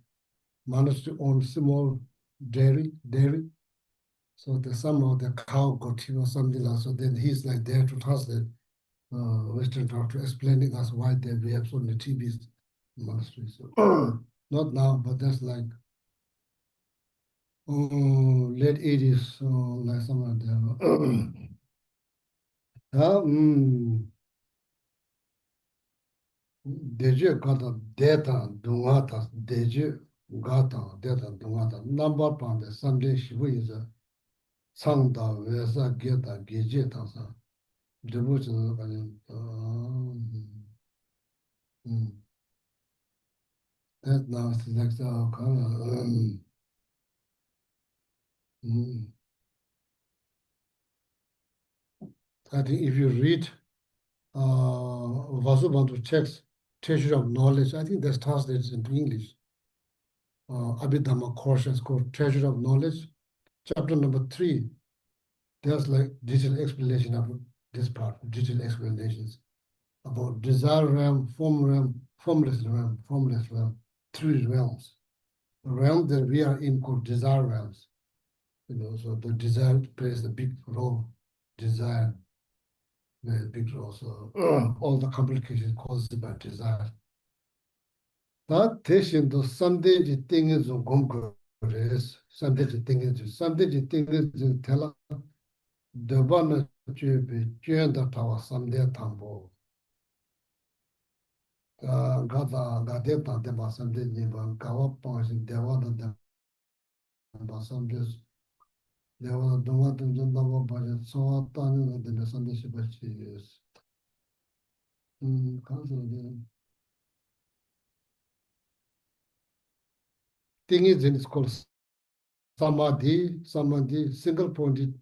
C: monastery own small dairy. So somehow the cow got him or something like. So then he's like there to translate Western doctor, explaining us why we have so many TBs in monastery. So not now, but that's like late 80s, like somewhere there. Deje gata data dungata deje gata data dungata number pande someday shivu is a sangda vesa geta geje tasa devotion that now is like the I think if you read Vasubandhu text, Treasure of Knowledge, I think that's translated into English. Abhidhamma course is called Treasure of Knowledge. Chapter number 3, there's like detailed explanation about this part, detailed explanations about desire realm, form realm, formless realm, 3 realms. The realm that we are in called desire realms. So the desire plays a big role. Desire plays a big role. So all the complications caused by desire. That 대신 또 쌈대지 땡이 좀 공부를 쌈대지 땡이 telling 더반은 주비 주연다 타와 쌈대 탐보 가다 가데다 데바 쌈대지 반 가와 빠신 대화다 바 쌈대 대화 동화든 좀 나고 바제 소왔다는 데는 쌈대시 버치 가서 땡이 is called Samadhi, single pointed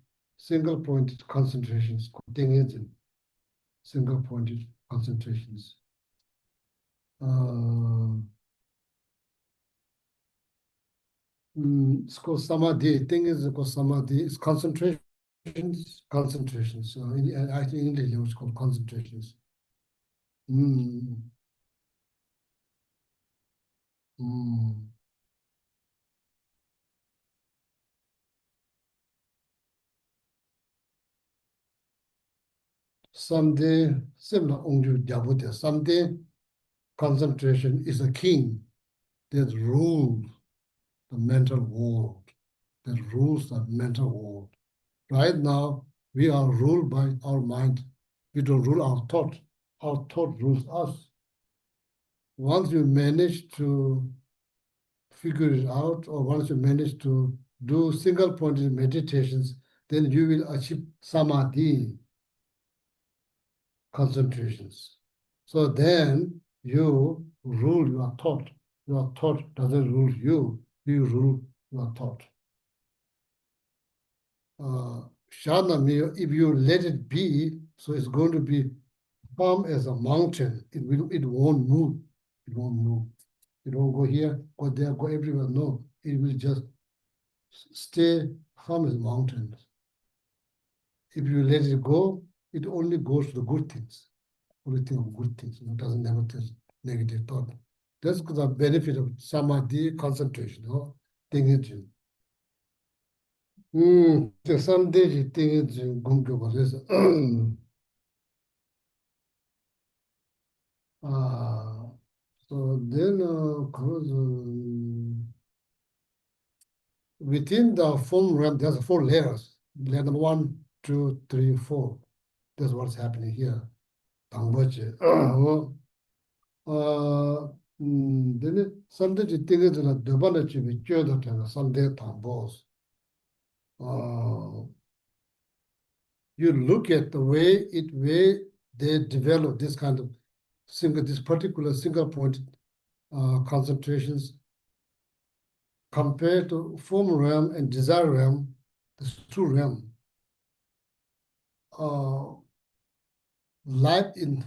C: concentrations, single pointed concentrations. It's called Samadhi. Thing is called Samadhi. It's concentrations. So I think in English it's called concentrations. Someday, similar someday concentration is a king that rules the mental world, Right now, we are ruled by our mind. We don't rule our thought. Our thought rules us. Once you manage to figure it out, or once you manage to do single-pointed meditations, then you will achieve samadhi, concentrations. So then you rule your thought. Your thought doesn't rule you, you rule your thought. Shana means if you let it be, so it's going to be firm as a mountain. It won't move. It won't move. It won't go here, go there, go everywhere. No, it will just stay firm as a mountain. If you let it go, it only goes to the good things. Only think of good things. It doesn't never think negative thought. That's the benefit of samadhi concentration. Thinking. Someday thinking gumgyoba is. So then, within the form realm, there's 4 layers. Layer number 1, 2, 3, 4. That's what's happening here. Tangboche. Then Sunday things in a Dubanachi with Jodat and Sunday Tambos. You look at the way they develop this kind of this particular single point concentrations compared to form realm and desire realm, this 2 realm. Life in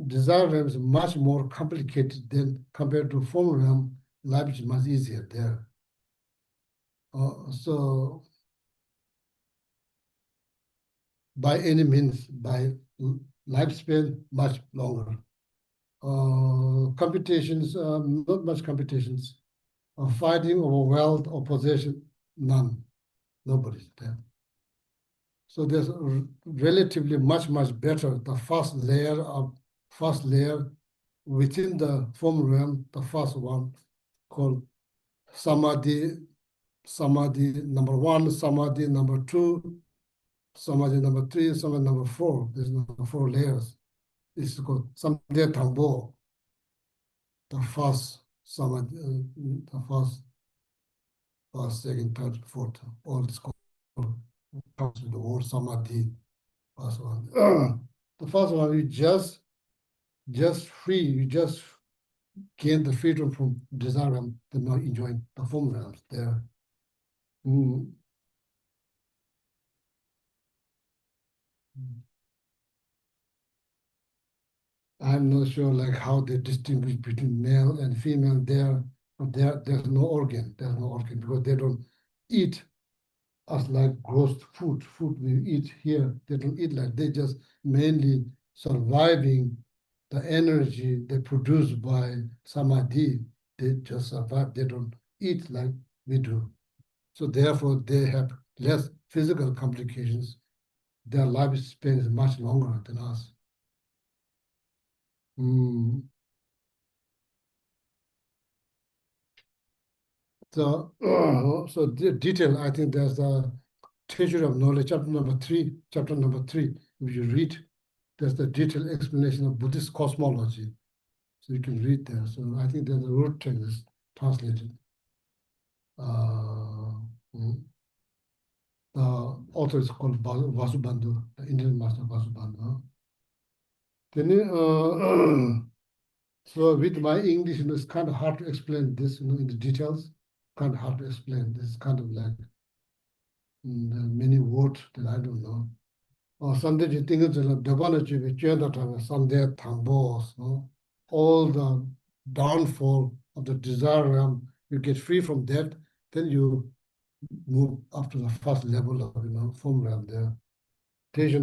C: desire realm is much more complicated than compared to form realm. Life is much easier there. So by any means, by lifespan much longer. Competitions, not much competitions. Fighting over wealth or possession, none. Nobody's there. So there's relatively much better. The first layer within the form realm, the first one called samadhi number 1, samadhi number 2, samadhi number 3, samadhi number 4. There's 4 layers. It's called samadhi tambo. The first samadhi, the first, second, third, fourth. All is called comes with the word samadhi. First one. The first one you just free. You just gain the freedom from desire and not enjoying the form realms there. I'm not sure like how they distinguish between male and female there, but there's no organ. There's no organ because they don't eat as like gross food we eat here. They don't eat like, they just mainly surviving the energy they produce by samadhi. They just survive. They don't eat like we do. So therefore they have less physical complications. Their lifespan is much longer than us. So the detail, I think there's a treasure of knowledge, chapter number 3. If you read, there's the detailed explanation of Buddhist cosmology. So you can read there. So I think there's a root text is translated. The author is called Vasubandhu, the Indian master Vasubandhu. Then, so with my English, it's kind of hard to explain this, in the details. Kind of hard to explain. This is kind of like many words that I don't know. Sunday things Sunday tambos, all the downfall of the desire realm, you get free from that, then you move up to the first level of form realm there. These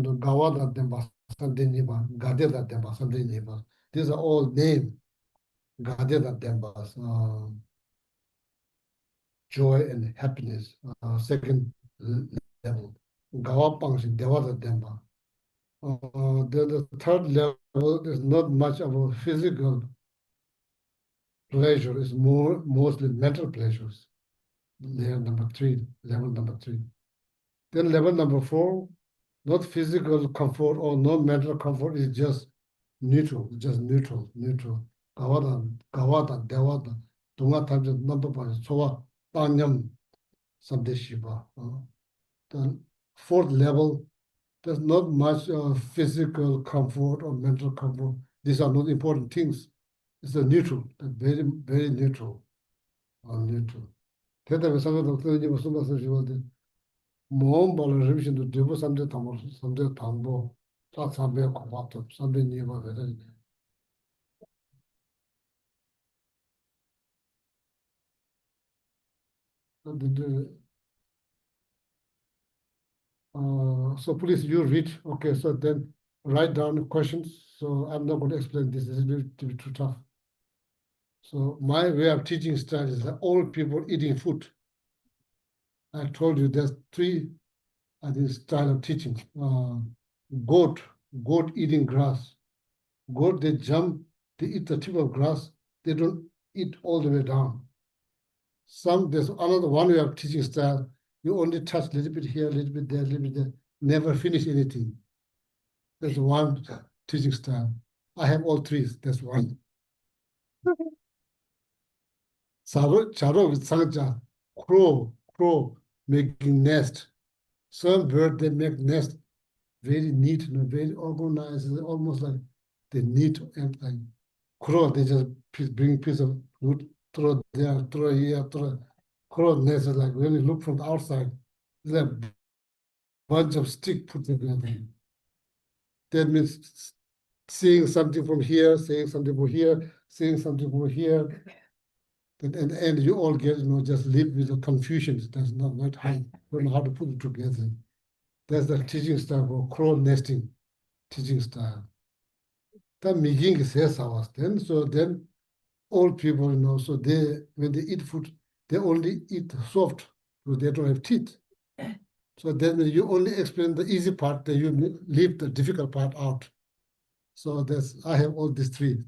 C: are all names. Joy and happiness, second level. The third level is not much of a physical pleasure, it's mostly mental pleasures. Layer number 3, level number 3. Then level number 4, not physical comfort or not mental comfort, is just neutral. Kawada, Dewada, Tunga times number by Soa, Tanyam, Samdeshiba. The 4th level, there's not much physical comfort or mental comfort. These are not important things. It's a neutral, very, very neutral. Neutral. 대답에 상관도 없더니 무슨 말씀이시거든. 모험 발을 revision도 되고 삼대 담보 딱 삼배 고맙다. 삼배 니가 왜 되냐. So please you read. Okay, so then write down the questions. So I'm not going to explain this. This is a bit too tough. So my way of teaching style is that all people eating food. I told you there's three, I think, style of teaching. Goat eating grass. Goat, they jump, they eat the tip of grass. They don't eat all the way down. There's another one way of teaching style. You only touch a little bit here, a little bit there, a little bit there. Never finish anything. That's one teaching style. I have all three. That's one. 자로 with 상자. Crow making nest. Some bird they make nest very neat, very organized, almost like they neat and like crow. They just bring piece of wood, throw there, throw here, throw. Crow nest is like when you look from the outside, it's like a bunch of stick put together. That means seeing something from here, seeing something from here, seeing something from here. But in the end, you all get, just live with the confusion. That's not how, don't know how to put it together. That's the teaching style for crow nesting teaching style. That making says ours then. So then all people, so when they eat food, they only eat soft, so they don't have teeth. So then you only explain the easy part, then you leave the difficult part out. So I have all these three.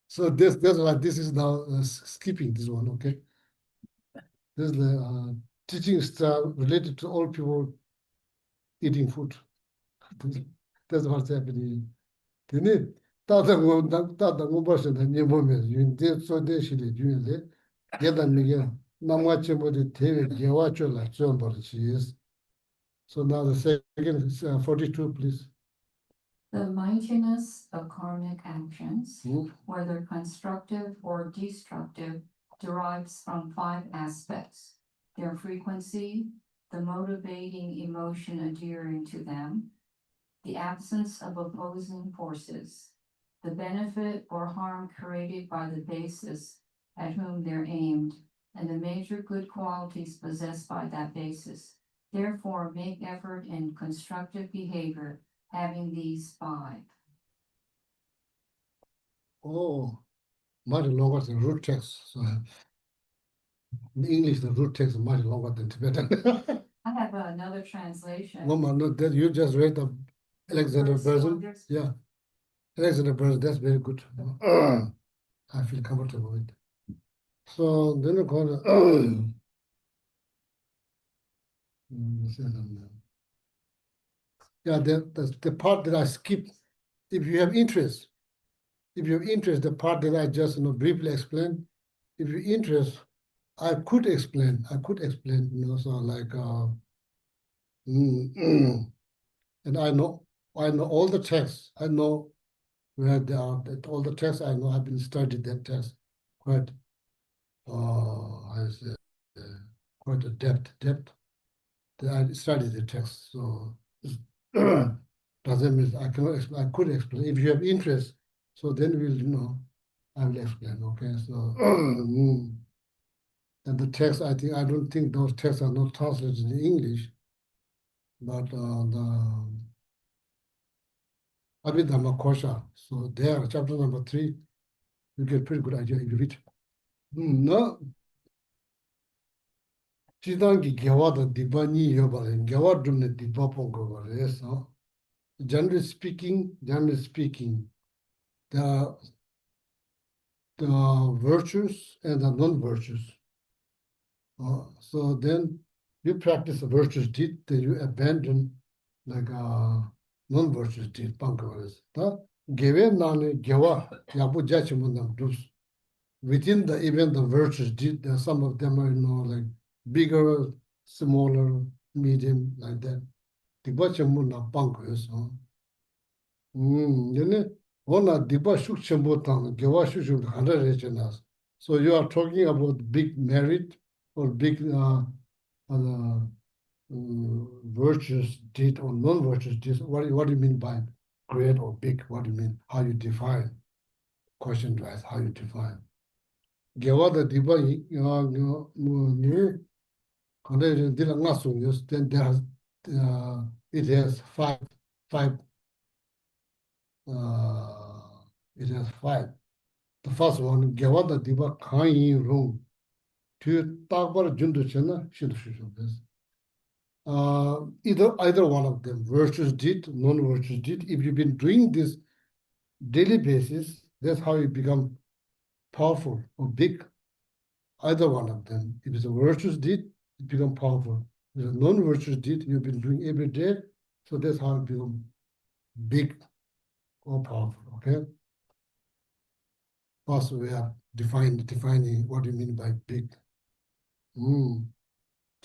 C: So that's why this is now skipping this one, okay? This is the teaching style related to all people eating food. That's what's happening. Then 따뜻한 것은 내 몸에 윤대 소대시리 윤대 계단이게 남같이 뭐지 대외 개와줄라 좀 버리지. So now the second 42, please.
G: The mightiness of karmic actions,
C: Hmm?
G: whether constructive or destructive, derives from 5 aspects: their frequency, the motivating emotion adhering to them, the absence of opposing forces, the benefit or harm created by the basis at whom they're aimed, and the major good qualities possessed by that basis. Therefore, make effort in constructive behavior having these 5.
C: Oh, much longer than root text. So in English, the root text is much longer than Tibetan.
G: I have another translation.
C: No, that you just read the Alexander
G: First
C: version.
G: one.
C: Yeah, Alexander version. That's very good. I feel comfortable with. So then you call it. Yeah, the part that I skipped. If you have interest, the part that I just briefly explained. If you interest, I could explain. So like, and I know all the texts. I know where they are. All the texts I know. I've been studied that text quite. I say, quite a depth. I studied the text, so doesn't mean I cannot explain. I could explain if you have interest. So then we'll, I will explain. Okay, so and the text, I don't think those texts are not translated in English, but the Abhidhamma Kosha. So there, chapter number 3, you get pretty good idea if you read. No. 지단기 개와도 디바니 여발은 개와 dumne 디바 pongo 그래서 generally speaking, the virtues and the non-virtues. So then you practice the virtues deed, then you abandon like non-virtues deed. Gewe nani gewa yabu jachimundam dus. Within even the virtues deed, some of them are like bigger, smaller, medium, like that. The bachimunda pankos. Yene, ona diba shuk chenpo tang, gewa shuk shuk handa rechenas. So you are talking about big merit or big virtuous deed or non-virtuous deeds. What do you mean by great or big? What do you mean? How you define? Question to ask, how you define? Gewa da diba then it has five it has five. The first one, Gewada Diba Kanyin Rung, to Takbar Jundu Chena, this. Either one of them, virtuous deed, non-virtuous deed. If you've been doing this daily basis, that's how you become powerful or big. Either one of them. If it's a virtuous deed, it become powerful. If it's a non-virtuous deed, you've been doing every day, so that's how it become big or powerful. Okay. First, we are defining what you mean by big.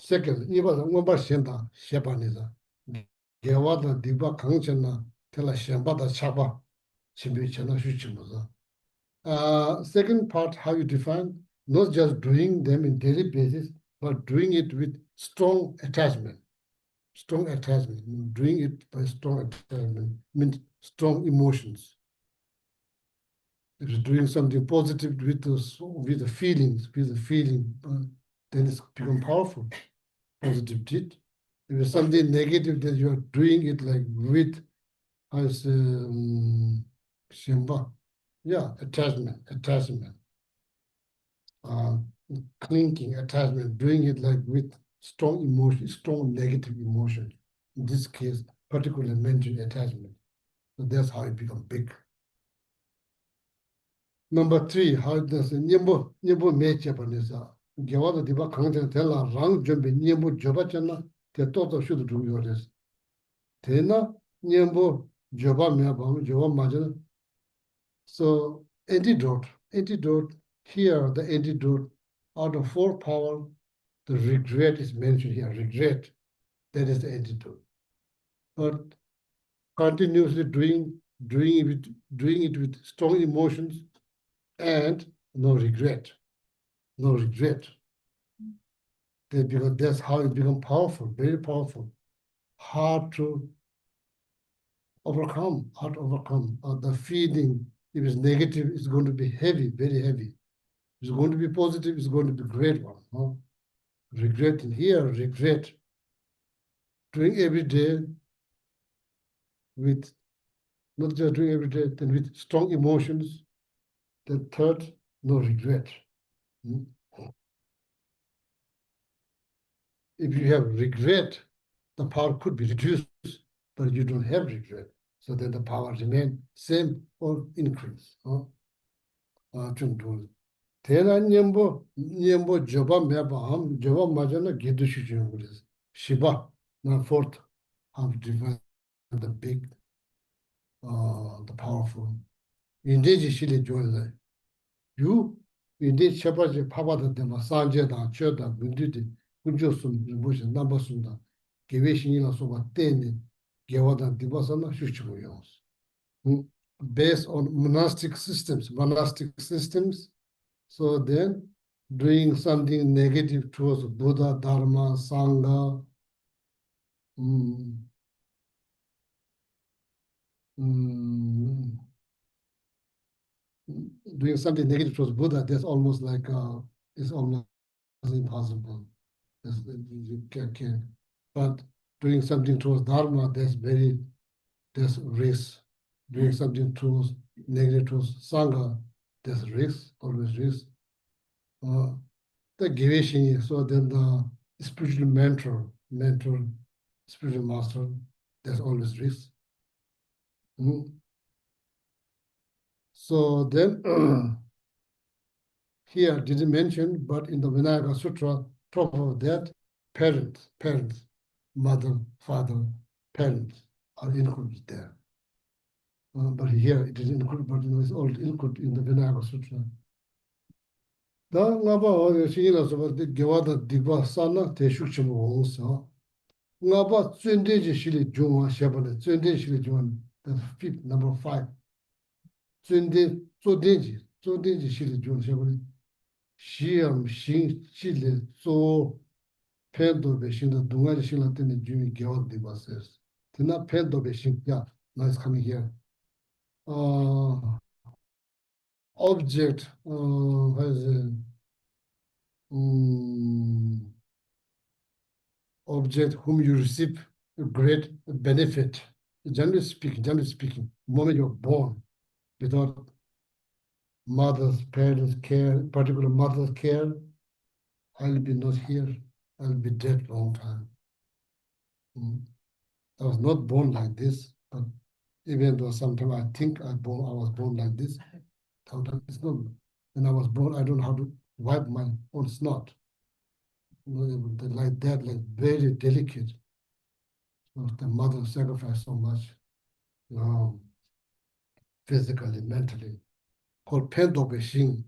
C: Second, 이봐 뭔가 신다 셰바니자. 개와다 디바 강천나 텔라 셴바다 차바 심비천나 슈치모자. Second part, how you define, not just doing them in daily basis, but doing it with strong attachment. Strong attachment, doing it by strong attachment means strong emotions. If you're doing something positive with the feelings, then it's become powerful. Positive deed. If it's something negative, then you're doing it like with, as Shimba. Yeah, attachment. Clinking, attachment, doing it like with strong emotion, strong negative emotion. In this case, particularly mentioned attachment. So that's how it becomes big. Number three, how does nyembo me Japanese? Gewada diba kangja tela rang jombe nyembo joba chana te toto should do yours. Tena nyembo joba me bam joba majana. So antidote. Here the antidote out of 4 power, the regret is mentioned here. Regret, that is the antidote. But continuously doing it with strong emotions and no regret. Because that's how it becomes powerful, very powerful. Hard to overcome. The feeling, if it's negative, it's going to be heavy, very heavy. If it's going to be positive, it's going to be great one. Huh? Regretting here, regret. Doing every day with, not just doing every day, then with strong emotions. The third, no regret. If you have regret, the power could be reduced, but you don't have regret. So then the power remain same or increase. Tena nyembo joba meba ham joba majana gedushi jungles. Shiba, now fourth, how to define the big, the powerful. Indeed, shili jola. You indeed shabaji pabada dema sanje da choda gundidi kunjosum bush number sunda. Geveshina soba teni gewada dibasana shuchigoyos. Based on monastic systems. So then doing something negative towards Buddha, Dharma, Sangha, doing something negative towards Buddha, that's almost like it's almost impossible. You can't. But doing something towards Dharma, that's risk. Doing something towards negative towards Sangha, there's risk, always risk. The Geshe, so then the spiritual mentor, spiritual master, there's always risk. So then, here didn't mention, but in the Vinayaka Sutra, top of that, parents, mother, father, parents are included there. But here it is included, but it's all included in the Vinayaka Sutra. Da ngaba shingila soba de gewada digba sana te shukchimu wongsa. Ngaba tsundeji shili jungwa shebane, tsundeji shili jungwa That's fifth, number 5. 尊的做电子，做电子系列就是什么呢？西洋新系列做偏多的新的东岸新了等的居民给我的吧是，那偏多的新呀，nice coming here. Object has object whom you receive a great benefit. Generally speaking, moment you're born, without mother's parents' care, particular mother's care, I'll be not here. I'll be dead long time. I was not born like this, but even though sometimes I think I was born like this, sometimes it's not. When I was born, I don't know how to wipe my own snot. Like that, like very delicate. So the mother sacrificed so much, physically, mentally. Called Pendobe Shing.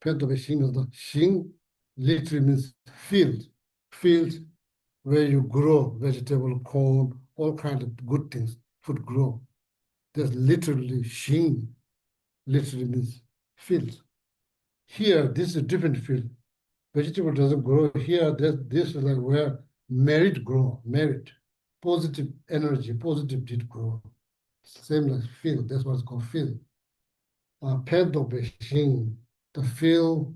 C: Pendobe Shing is the Shing literally means field. Field where you grow vegetable, corn, all kinds of good things, food grow. There's literally Shing, literally means field. Here, this is a different field. Vegetable doesn't grow here. This is like where merit grow, merit. Positive energy, positive did grow. Same like field, that's what it's called field. Pendobe Shing, the field.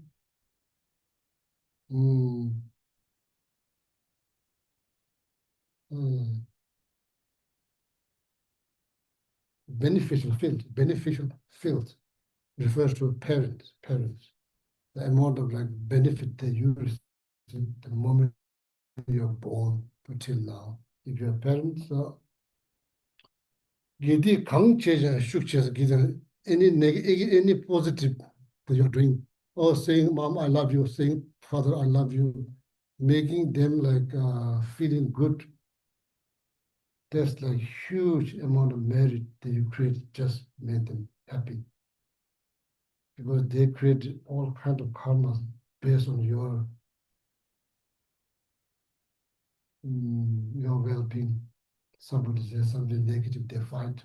C: Beneficial field refers to parents. The amount of like benefit that you receive the moment you're born until now. If your parents gidi 강제자 shukches given any positive that you're doing, or saying mom I love you, saying father I love you, making them like feeling good. There's like huge amount of merit that you create, just made them happy. Because they create all kinds of karmas based on your well-being. Somebody says something negative, they fight.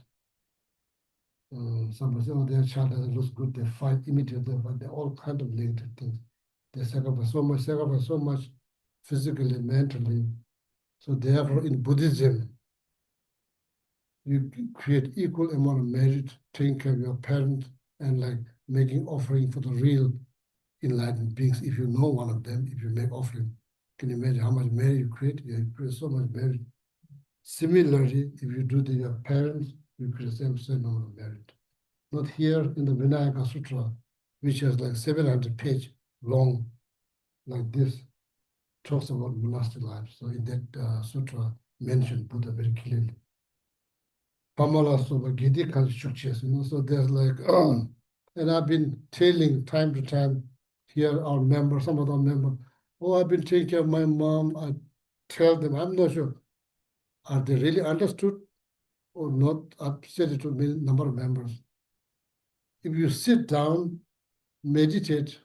C: Somebody says, oh, their child doesn't look good, they fight immediately, but they're all kinds of negative things. They sacrifice so much physically, mentally. So therefore, in Buddhism, you create equal amount of merit, taking care of your parents, and like making offering for the real enlightened beings. If you know one of them, if you make offering, can you imagine how much merit you create? You create so much merit. Similarly, if you do to your parents, you create the same amount of merit. Not here in the Vinayaka Sutra, which has like 700 pages long, like this, talks about monastic life. So in that sutra, mentioned Buddha very clearly. Pamala Soba Gidi Kanshukches, so there's like, and I've been telling time to time here, our members, some of our members, oh, I've been taking care of my mom. I tell them, I'm not sure, are they really understood or not? I've said it to a number of members. If you sit down, meditate,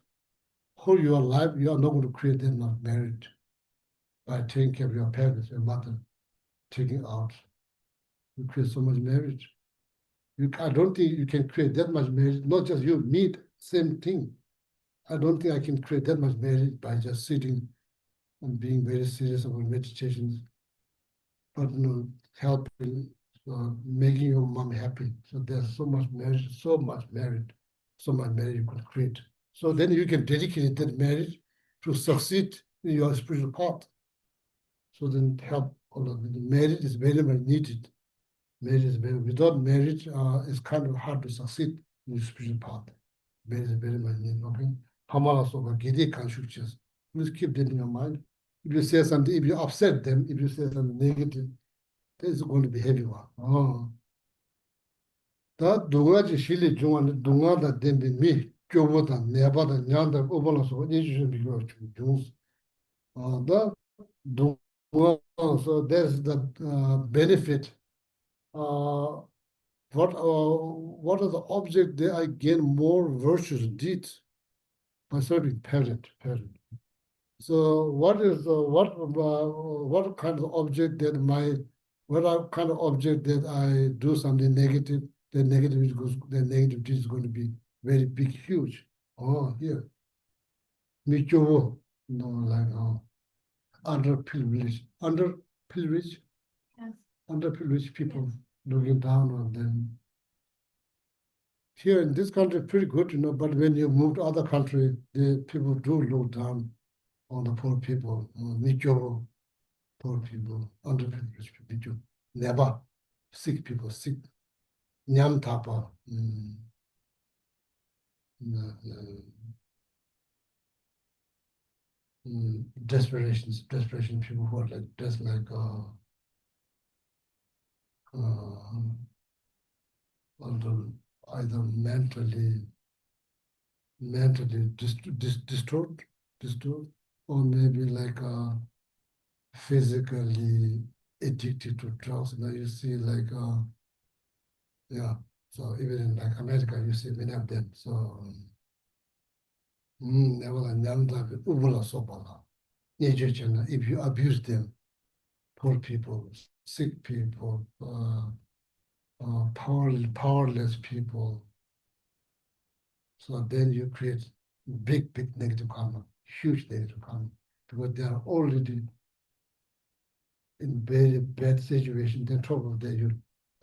C: whole your life, you are not going to create that much merit by taking care of your parents, your mother, taking out. You create so much merit. I don't think you can create that much merit, not just you, me, same thing. I don't think I can create that much merit by just sitting and being very serious about meditations, but helping, making your mom happy. So there's so much merit you could create. So then you can dedicate that merit to succeed in your spiritual path. So then help all of the merit is very much needed. Merit is without merit, it's kind of hard to succeed in the spiritual path. Merit is very much needed. Okay. Hamala Soba Gidi Kanshukches. Please keep that in your mind. If you say something, if you upset them, if you say something negative, there's going to be heavy one. That Dungaji Shili Jungan, Dungada Dembi Mi, Jobota, Nebada, Nyanda, Obola, so you should be going to Jones. That Dunga, so there's the benefit. What are the objects that I gain more virtuous deeds by serving parent? So what kind of object that my what kind of object that I do something negative, the negativity is going to be very big, huge. Oh, here. Michovo, no, like underprivileged, underprivileged,
B: Yes.
C: underprivileged people looking down on them. Here in this country, pretty good, but when you move to other country, the people do look down on the poor people, Michovo, poor people, underprivileged people, never sick people, sick, nyam tapa. Desperation people who are like just like either either mentally disturbed, or maybe like physically addicted to drugs. You see like yeah. So even in like America, you see many of them. So never if you abuse them, poor people, sick people, powerless people. So then you create big negative karma, huge negative karma, because they are already in very bad situation. Then top of that, you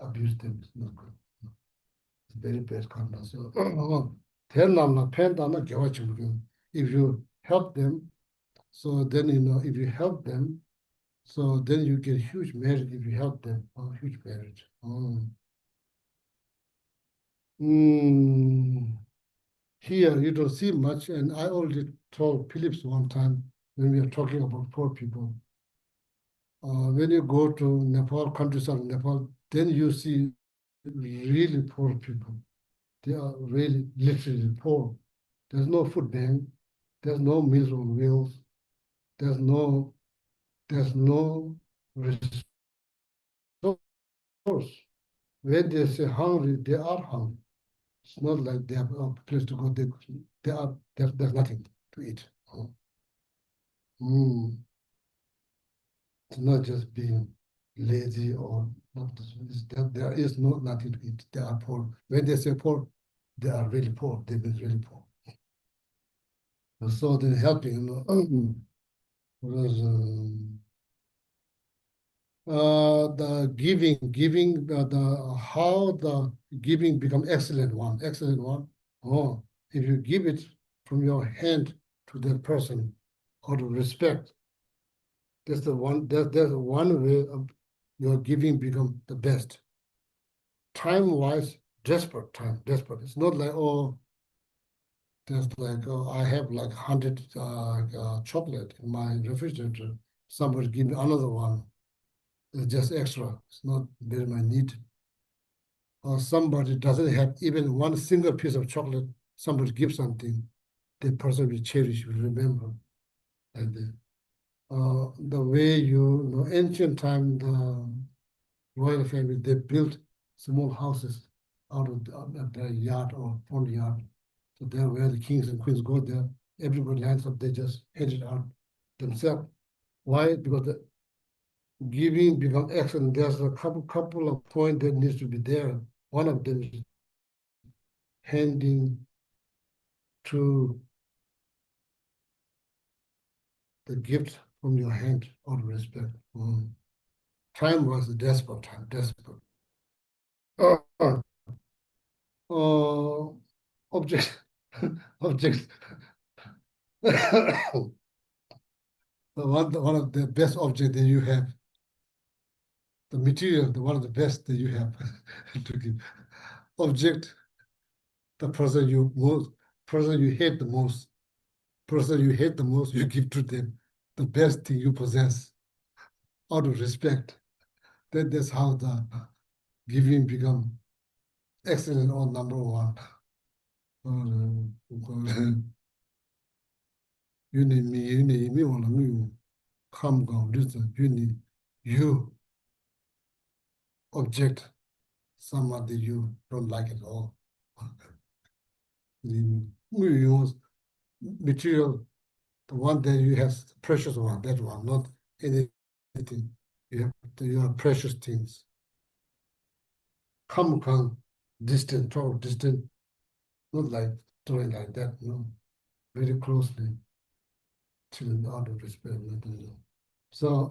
C: abuse them. It's not good. It's very bad karma. So if you help them, so then if you help them, so then you get huge merit if you help them. Oh, huge merit. Here you don't see much, and I already told Phillips one time when we are talking about poor people. When you go to Nepal, countryside of Nepal, then you see really poor people. They are really literally poor. There's no food bank. There's no meals on wheels. There's no resource. When they say hungry, they are hungry. It's not like they have a place to go. There's nothing to eat. It's not just being lazy or not. There is nothing to eat. They are poor. When they say poor, they are really poor. They mean really poor. So then helping, was the giving how the giving become excellent one. Oh, if you give it from your hand to that person out of respect, that's the one. There's one way of your giving become the best. Time-wise, desperate. It's not like there's like I have like 100 chocolate in my refrigerator. Somebody give me another one. It's just extra. It's not very much need. Or somebody doesn't have even one single piece of chocolate. Somebody gives something. The person will cherish, will remember. And the way ancient time, the royal family, they built small houses out of the yard or front yard. So there where the kings and queens go there, everybody lands up, they just head it out themselves. Why? Because the giving becomes excellent. There's a couple of points that needs to be there. One of them is handing to the gift from your hand out of respect. Time was a desperate. Uh, object, object. One of the best objects that you have, the material, one of the best that you have to give. Object, the person you hate the most, you give to them the best thing you possess out of respect. That's how the giving become excellent or number one. You need me, or me, come go, listen, you object someone that you don't like at all. We use material, the one that you have, precious one, that one, not anything your precious things. Come, distant, throw distant, not like throwing like that, no. Very closely, till out of respect. So,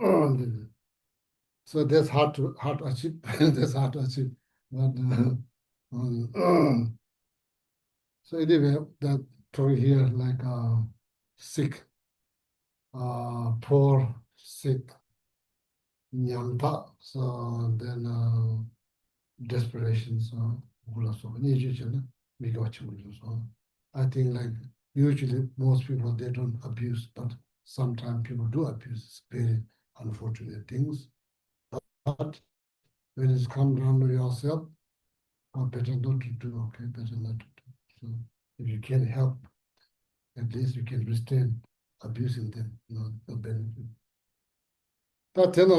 C: so that's hard to achieve. That's hard to achieve. But so anyway, that story here like sick, poor, sick, nyamta. So then desperation. So I think like usually most people they don't abuse, but sometimes people do abuse. It's very unfortunate things. But when it's come down to yourself, better not to do, okay, better not to do. So if you can help, at least you can restrain abusing them, the benefit. But then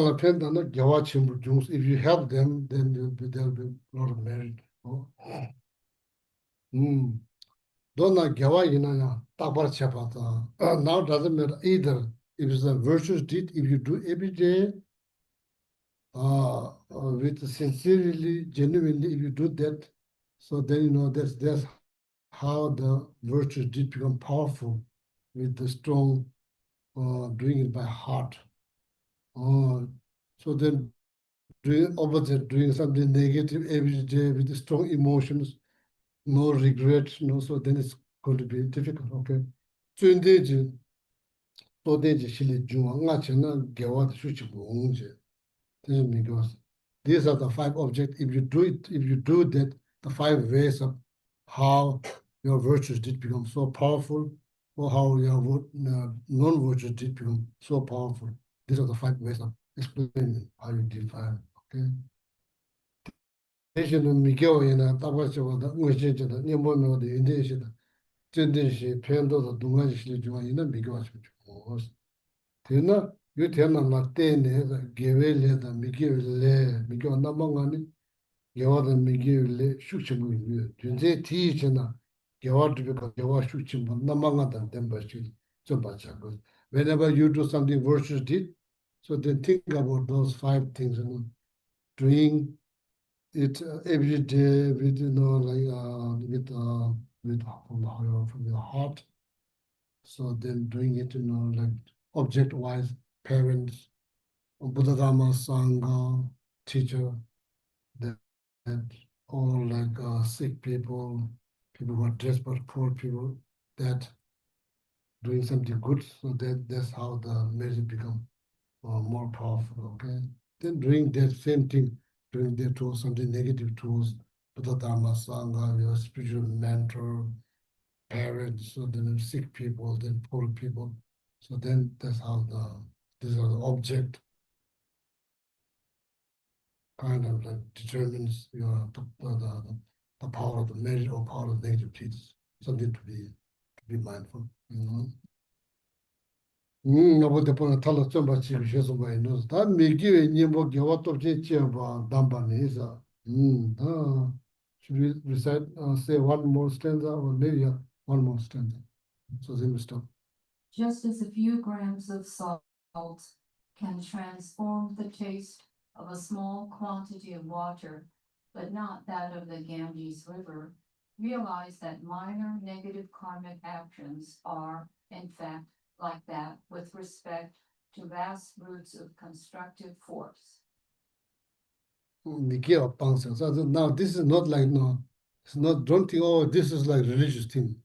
C: if you help them, then there'll be a lot of merit. Oh. Don't like Gawa Yinaya, Tabar Chapata. Now doesn't matter either. If it's a virtuous deed, if you do every day, with sincerely, genuinely, if you do that, so then that's how the virtuous deed become powerful with the strong doing it by heart. So then doing opposite, doing something negative every day with the strong emotions, no regret, so then it's going to be difficult, okay? So in the so they just because these are the 5 objects. If you do it, if you do that, the 5 ways of how your virtues did become so powerful, or how your non-virtues did become so powerful. These are the 5 ways of explaining how you define. Okay. 대신은 미교에나 따바서보다 의제제다 님보노도 인데시다 전대시 편도도 동아시리 중앙에는 미교하시고 되나 요 대나나 때네 개벨레다 미교레 미교 남방안이 여와도 미교레 슈치고 있는 전제 티잖아 여와도 여와 슈치고 남방안다 덴바시 좀 봐자고 whenever you do something virtuous deed so then think about those 5 things and doing it every day with from your heart. So then doing it like object wise, parents, Buddha Dharma, Sangha, teacher, that all like sick people, people who are desperate, poor people, that doing something good. So that's how the message become more powerful. Okay, then doing that same thing. Doing that towards something negative towards Buddha Dharma, Sangha, your spiritual mentor, parents, so then sick people, then poor people. So then that's how these are the object kind of like determines your the power of the merit or power of negative deeds. Something to be mindful. About the Tala Chamba Chief Shesoma knows that may give a new book, your what of Jamba Dambanesa. Should we recite, say one more stanza or maybe one more stanza? So then we stop.
G: Just as a few grams of salt can transform the taste of a small quantity of water, but not that of the Ganges River, realize that minor negative karmic actions are, in fact, like that with respect to vast roots of constructive force.
C: Now this is not like it's not, don't think, oh, this is like religious thing.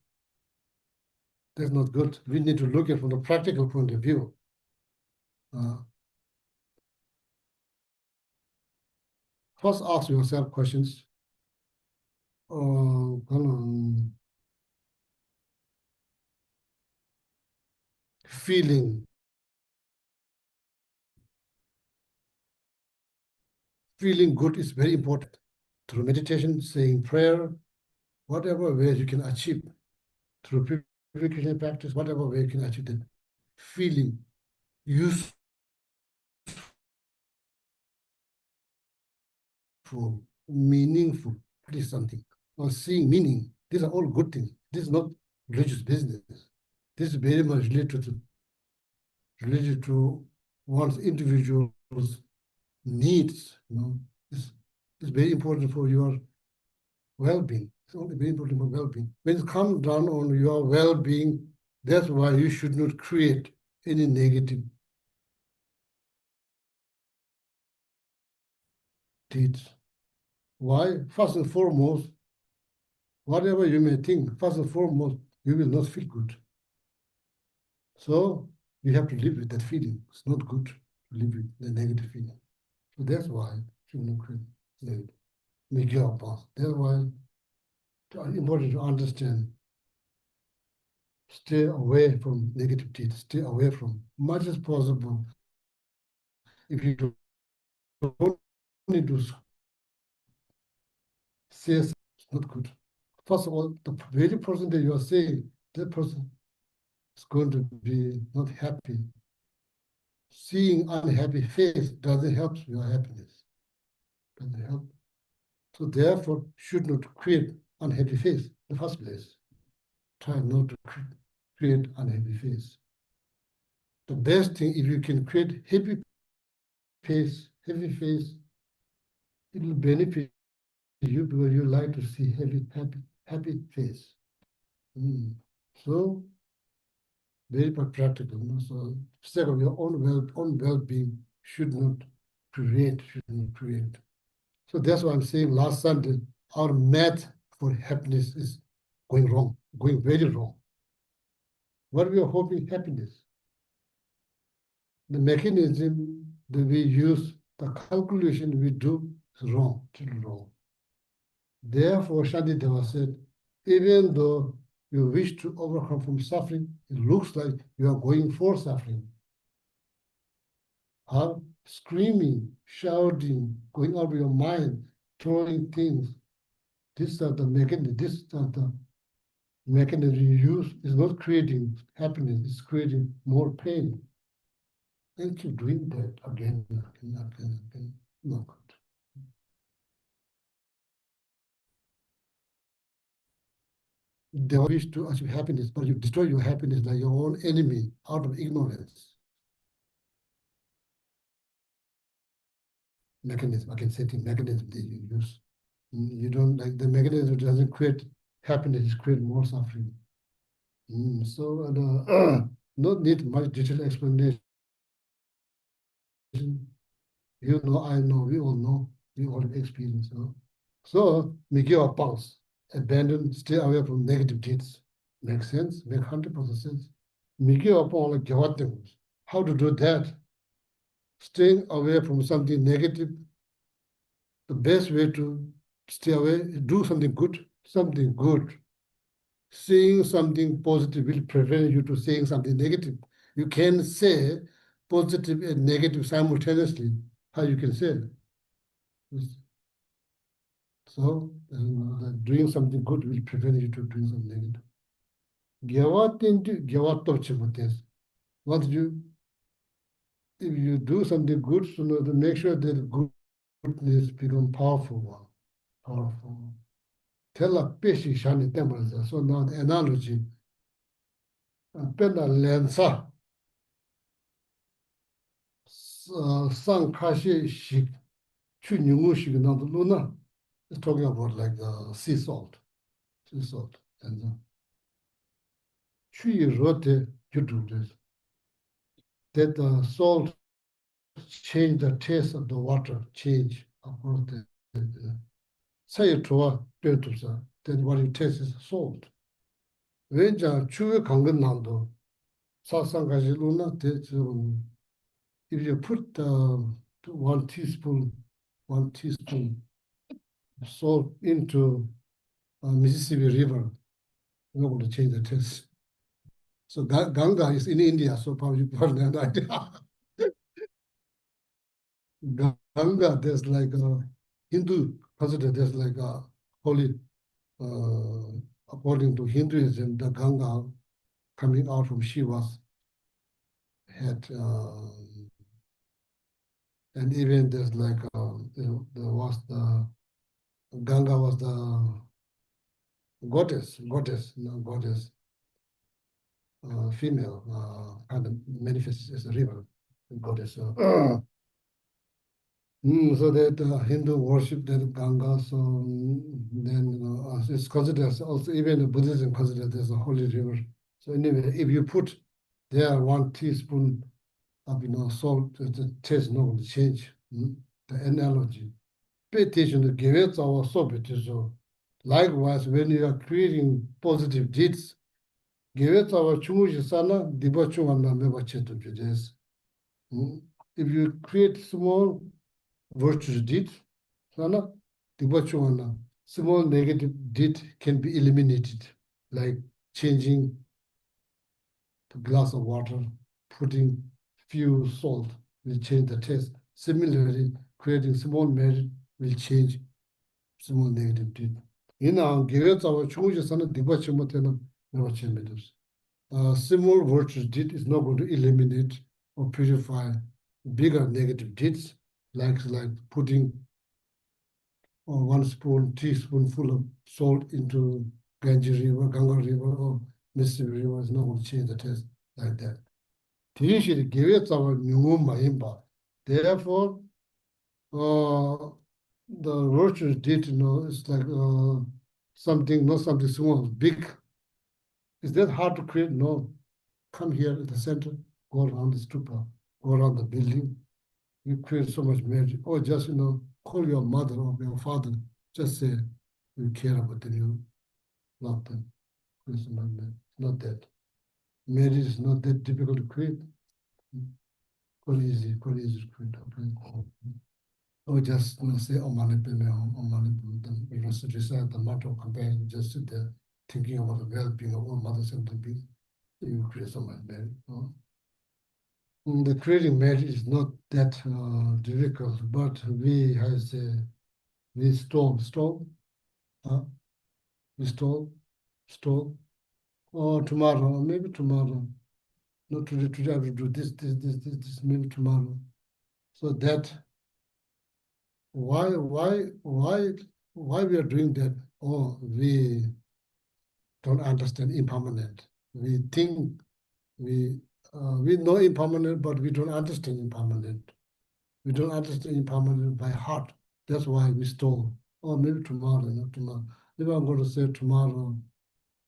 C: That's not good. We need to look at it from the practical point of view. First ask yourself questions. Feeling good is very important. Through meditation, saying prayer, whatever way you can achieve, through purification practice, whatever way you can achieve that feeling useful, meaningful, that is something. Or seeing meaning, these are all good things. This is not religious business. This is very much related to one's individual's needs, it's very important for your well-being. It's only very important for well-being. When it comes down on your well-being, that's why you should not create any negative deeds. Why? First and foremost, whatever you may think, first and foremost, you will not feel good. So you have to live with that feeling. It's not good to live with the negative feeling. So that's why you should not create make your path. That's why it's important to understand. Stay away from negative deeds. Stay away from much as possible. If you don't need to say it's not good. First of all, the very person that you are saying, that person is going to be not happy. Seeing unhappy face doesn't help your happiness. Doesn't help. So therefore, should not create unhappy face in the first place. Try not to create unhappy face. The best thing, if you can create happy face, it will benefit you because you like to see happy face. So very practical. So instead of your own well-being should not create. So that's why I'm saying last Sunday, our math for happiness is going wrong, going very wrong. What we are hoping happiness. The mechanism that we use, the calculation we do is wrong, totally wrong. Therefore, Shantideva said, even though you wish to overcome from suffering, it looks like you are going for suffering. Or screaming, shouting, going out of your mind, throwing things. These are the mechanism you use is not creating happiness, it's creating more pain. And keep doing that again and again. No good. They wish to achieve happiness, but you destroy your happiness like your own enemy out of ignorance. Mechanism, I can say the mechanism that you use. You don't like the mechanism doesn't create happiness, it creates more suffering. So not need much detailed explanation. You know, I know, we all know, we all have experience. So make your pulse, abandon, stay away from negative deeds. Makes sense? Make 100% sense. Make your pulse like what things. How to do that? Staying away from something negative. The best way to stay away is do something good. Something good. Saying something positive will prevent you to saying something negative. You can say positive and negative simultaneously. How you can say it? So doing something good will prevent you to doing something negative. What you if you do something good, so to make sure that goodness become powerful one. Powerful. Tell a pesci shani temperature. So now the analogy. Pena lensa. Sang kashi shik. Chu nyungu shik na luna. It's talking about like the sea salt. Sea salt. And chu rote you do this. That the salt change the taste of the water, change about the say it to then what you taste is salt. When you chew kangan nando, sasangaji luna, if you put 1 teaspoon salt into Mississippi River, you're not going to change the taste. So Ganga is in India, so probably you have an idea. Ganga, there's like a Hindu consider there's like a holy, according to Hinduism, the Ganga coming out from Shiva's head, and even there's like there was the Ganga was the goddess, female, kind of manifests as a river, goddess. So that Hindu worship that Ganga, so then it's considered as also even the Buddhism considered as a holy river. So anyway, if you put there 1 teaspoon of salt, the taste not going to change. The analogy. Pay attention to give it our soap. So likewise, when you are creating positive deeds, give it our chumuji sana dibachungana mebachetu judes. If you create small virtuous deed, sana dibachungana, small negative deed can be eliminated, like changing the glass of water, putting few salt will change the taste. Similarly, creating small merit will change small negative deed. Givet our choices sana dibachimatena nevachemedos. Small virtuous deed is not going to eliminate or purify bigger negative deeds, like putting 1 teaspoonful of salt into Ganges River, Ganga River, or Mississippi River is not going to change the taste like that. Tinshiri givet our mahimba. Therefore, the virtuous deed, is like something, not something small, big. Is that hard to create? No. Come here at the center, go around the stupa, go around the building. You create so much magic. Or just, call your mother or your father. Just say, you care about them, you love them. It's not that. Marriage is not that difficult to create. Quite easy to create. Okay. Or just say, oh, you know, so decide the matter of compassion, just sit there thinking about the well-being of all mothers and the being. You create so much marriage. The creating marriage is not that difficult, but we stall, or tomorrow, or maybe tomorrow. Not today I will do this, maybe tomorrow. So that why we are doing that? Oh, we don't understand impermanent. We think we know impermanent, but we don't understand impermanent. We don't understand impermanent by heart. That's why we stole. Oh, maybe tomorrow, not tomorrow. Maybe I'm going to say tomorrow,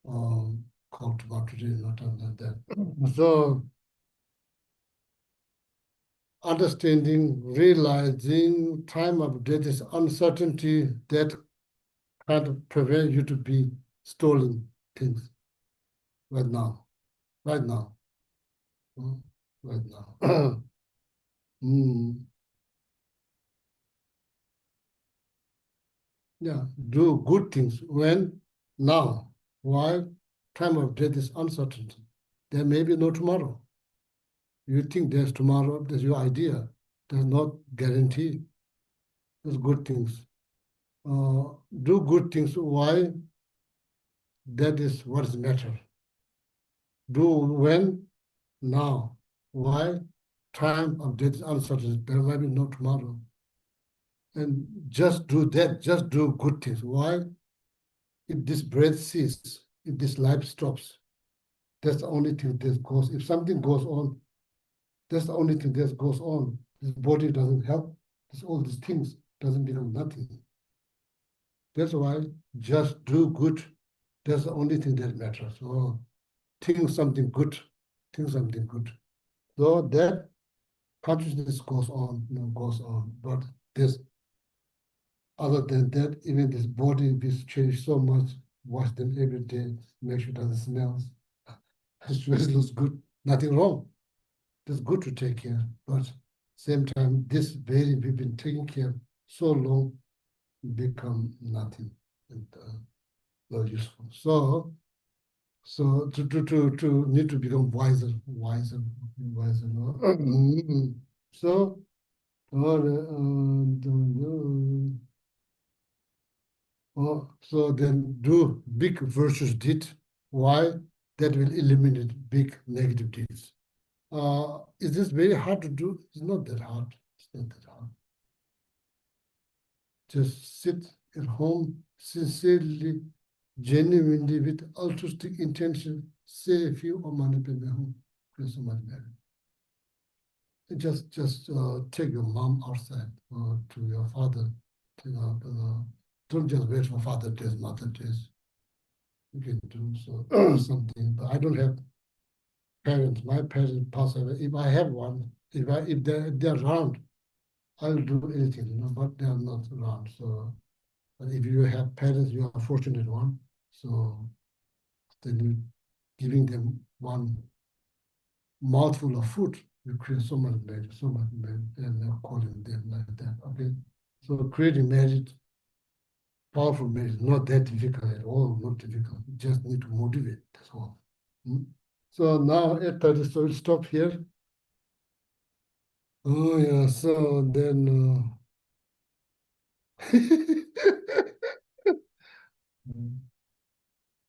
C: call tomorrow today, not like that. So understanding, realizing time of death is uncertainty that kind of prevent you to be stolen things right now. Right now. Right now. Yeah, do good things when, now. Why? Time of death is uncertainty. There may be no tomorrow. You think there's tomorrow, that's your idea. Does not guarantee. There's good things. Do good things. Why? That is what's matter. Do when, now. Why? Time of death is uncertain. There might be no tomorrow. And just do that. Just do good things. Why? If this breath ceases, if this life stops, that's the only thing that goes. If something goes on, that's the only thing that goes on. This body doesn't help. All these things doesn't become nothing. That's why just do good. That's the only thing that matters. So think something good. Think something good. So that consciousness goes on, goes on. But this, other than that, even this body is changed so much. Wash them every day. Make sure it doesn't smell. His face looks good. Nothing wrong. It's good to take care. But same time, this very we've been taking care so long, become nothing and not useful. So to need to become wiser. No? So so then do big virtuous deed. Why? That will eliminate big negative deeds. Is this very hard to do? It's not that hard. It's not that hard. Just sit at home sincerely, genuinely, with altruistic intention, say a few Om Mani Padme Hum. just take your mom outside to your father. Don't just wait for Father Days, Mother Days. You can do so something, but I don't have parents. My parents pass away. If I have one, if they're around, I'll do anything, but they are not around. So, but if you have parents, you are a fortunate one. So then you giving them one mouthful of food, you create so much magic, and they're calling them like that. Okay. So creating magic, powerful magic, not that difficult at all, not difficult. You just need to motivate, that's all. So now at 30, so we'll stop here. Oh yeah, so then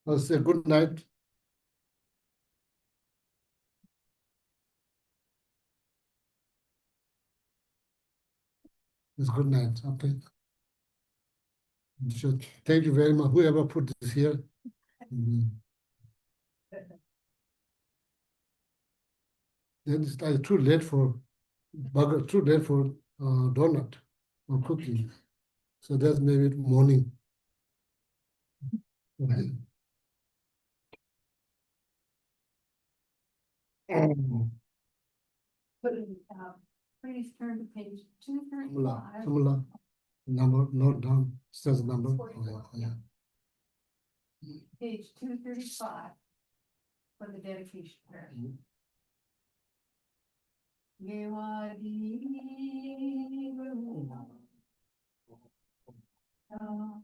C: I'll say good night. It's good night, okay. So thank you very much, whoever put this here. Then it's like too late for burger, too late for donut or cookie. So that's maybe morning.
G: Please turn to page two
C: Kamala,
G: thirty-five.
C: Kamala, number, note down, says number. Oh, yeah.
G: Page 235 for the dedication prayer.
C: Lama,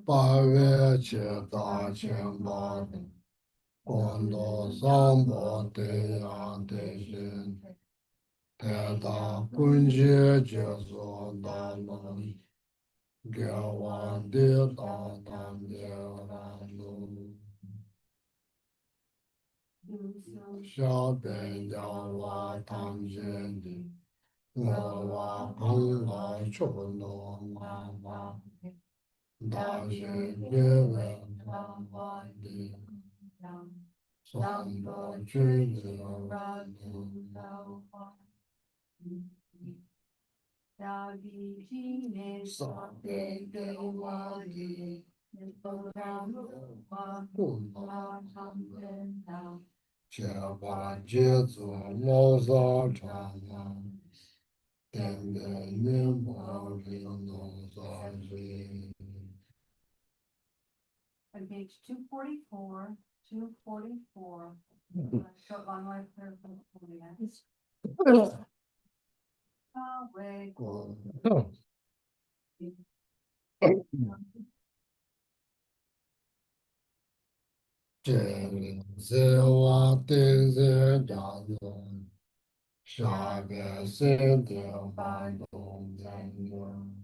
C: Bāvē che tā chen bā, kōntō sāmbō te yāng te shen, te tā kuñjē je sō tā lōng, gyā wāng te tā tāng je rāng lōng. Xiā bēn yā wā tāng jen di, ngā wā kāng wā chō nō ngā wā. Da je ye wen wang wang di, sang bo jun ye ran yu lao wang. Sang be ge wang di, kun wang chang ben dao. Jie wan jie zu mo za chang wang, ten ge nian mo ling nong za zi.
G: On page 244, 244. Short long life prayer for the Holy Land. Yahweh,
C: Jen se wa ten se ja yong, sha ge se de ban dong zhen yong.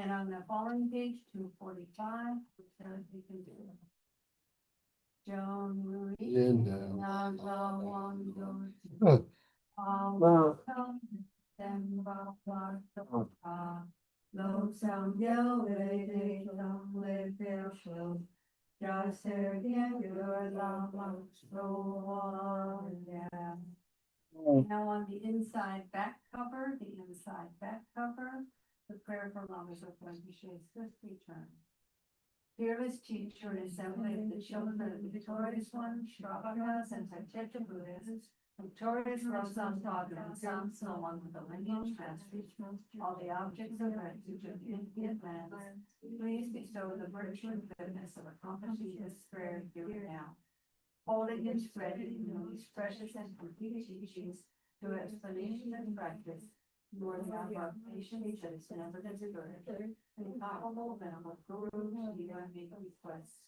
G: and on the following page, 245, which says we can do. Joan Louis,
C: Yin de,
G: Naga Wang Dong,
C: uh,
G: All Come, Them Ba Ba Ta, Lo Sang Yao Wei De Long Wei Fei Shu, Jia Se Dian Yu Lang Wang Shou Wang Yan. Now on the inside back cover, the prayer for Lamas of Geshe's fifth return. Fearless teacher and assembly of the children of the victorious one, Shravakas and Sachecha Buddhists,
B: Victorious rose on top and some so on with the lineage masters, all the objects of refuge of infinite lands. Please bestow the virtue and goodness of accomplishing this prayer here and now. Holding and spreading in these precious and complete teachings through explanation and practice, Lord, have our patience that is never discouraged, and incomparable venom of Guru to you and make requests.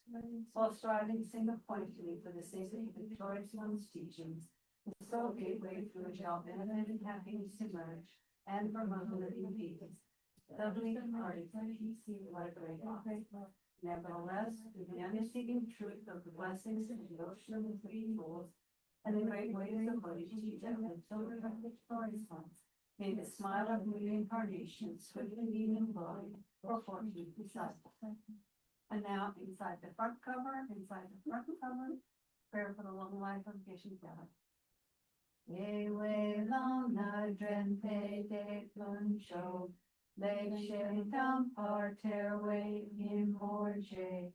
B: While striving single-pointedly for the sake of the victorious one's teachings, the sole gateway through which all benefit and happiness emerge, and promote living peace. Doubly departed from peace, what a great loss. Nevertheless, through the unmistakable truth of the blessings and devotion of the three fools, and the great ways of Holy teacher and children of victorious ones, may the smile of new incarnation swiftly be employed for fortune beside us. And now, inside the front cover, prayer for the long life of Geshe. Yewe long na dren pe de kun show, le shen tam parter wei in horje,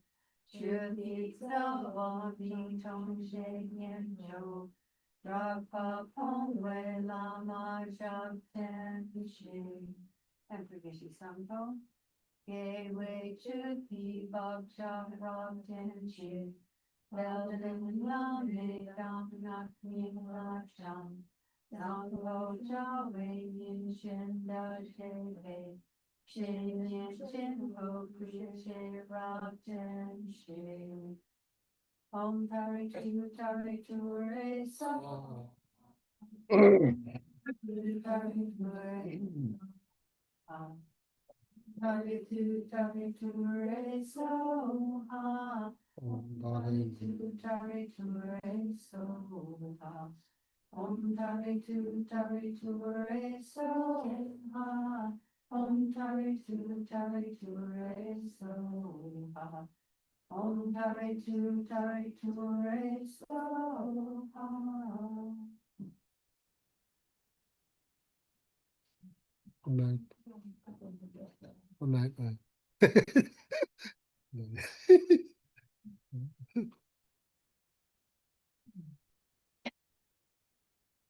B: chu di zao mi tong shen yen jo, drag pa pong wei la ma jab ten shi. And for Geshe Sampo, ye wei chu pi bab jab rab ten shi. Well, then, long may down not me la chum. Down lo jiao wei yin shen da she wei. Shen yin shen ho ku she ra chen she. Om tari tu re so. Tari tu re. Tari tu re so ha. Tari tu re so ha. Tari tu re so ha. Tari tu re so ha. Tari tu re so ha.
C: Good night. Good night.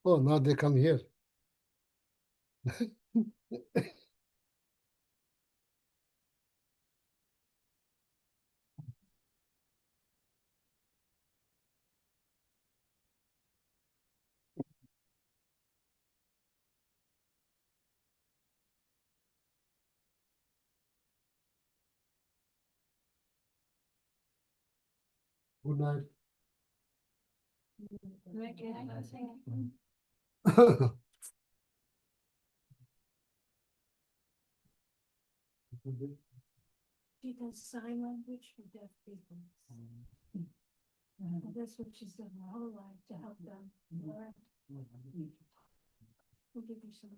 C: Oh, now they come here. Good night.
B: She does sign language for deaf people. That's what she's done her whole life to help them learn. We'll give you some.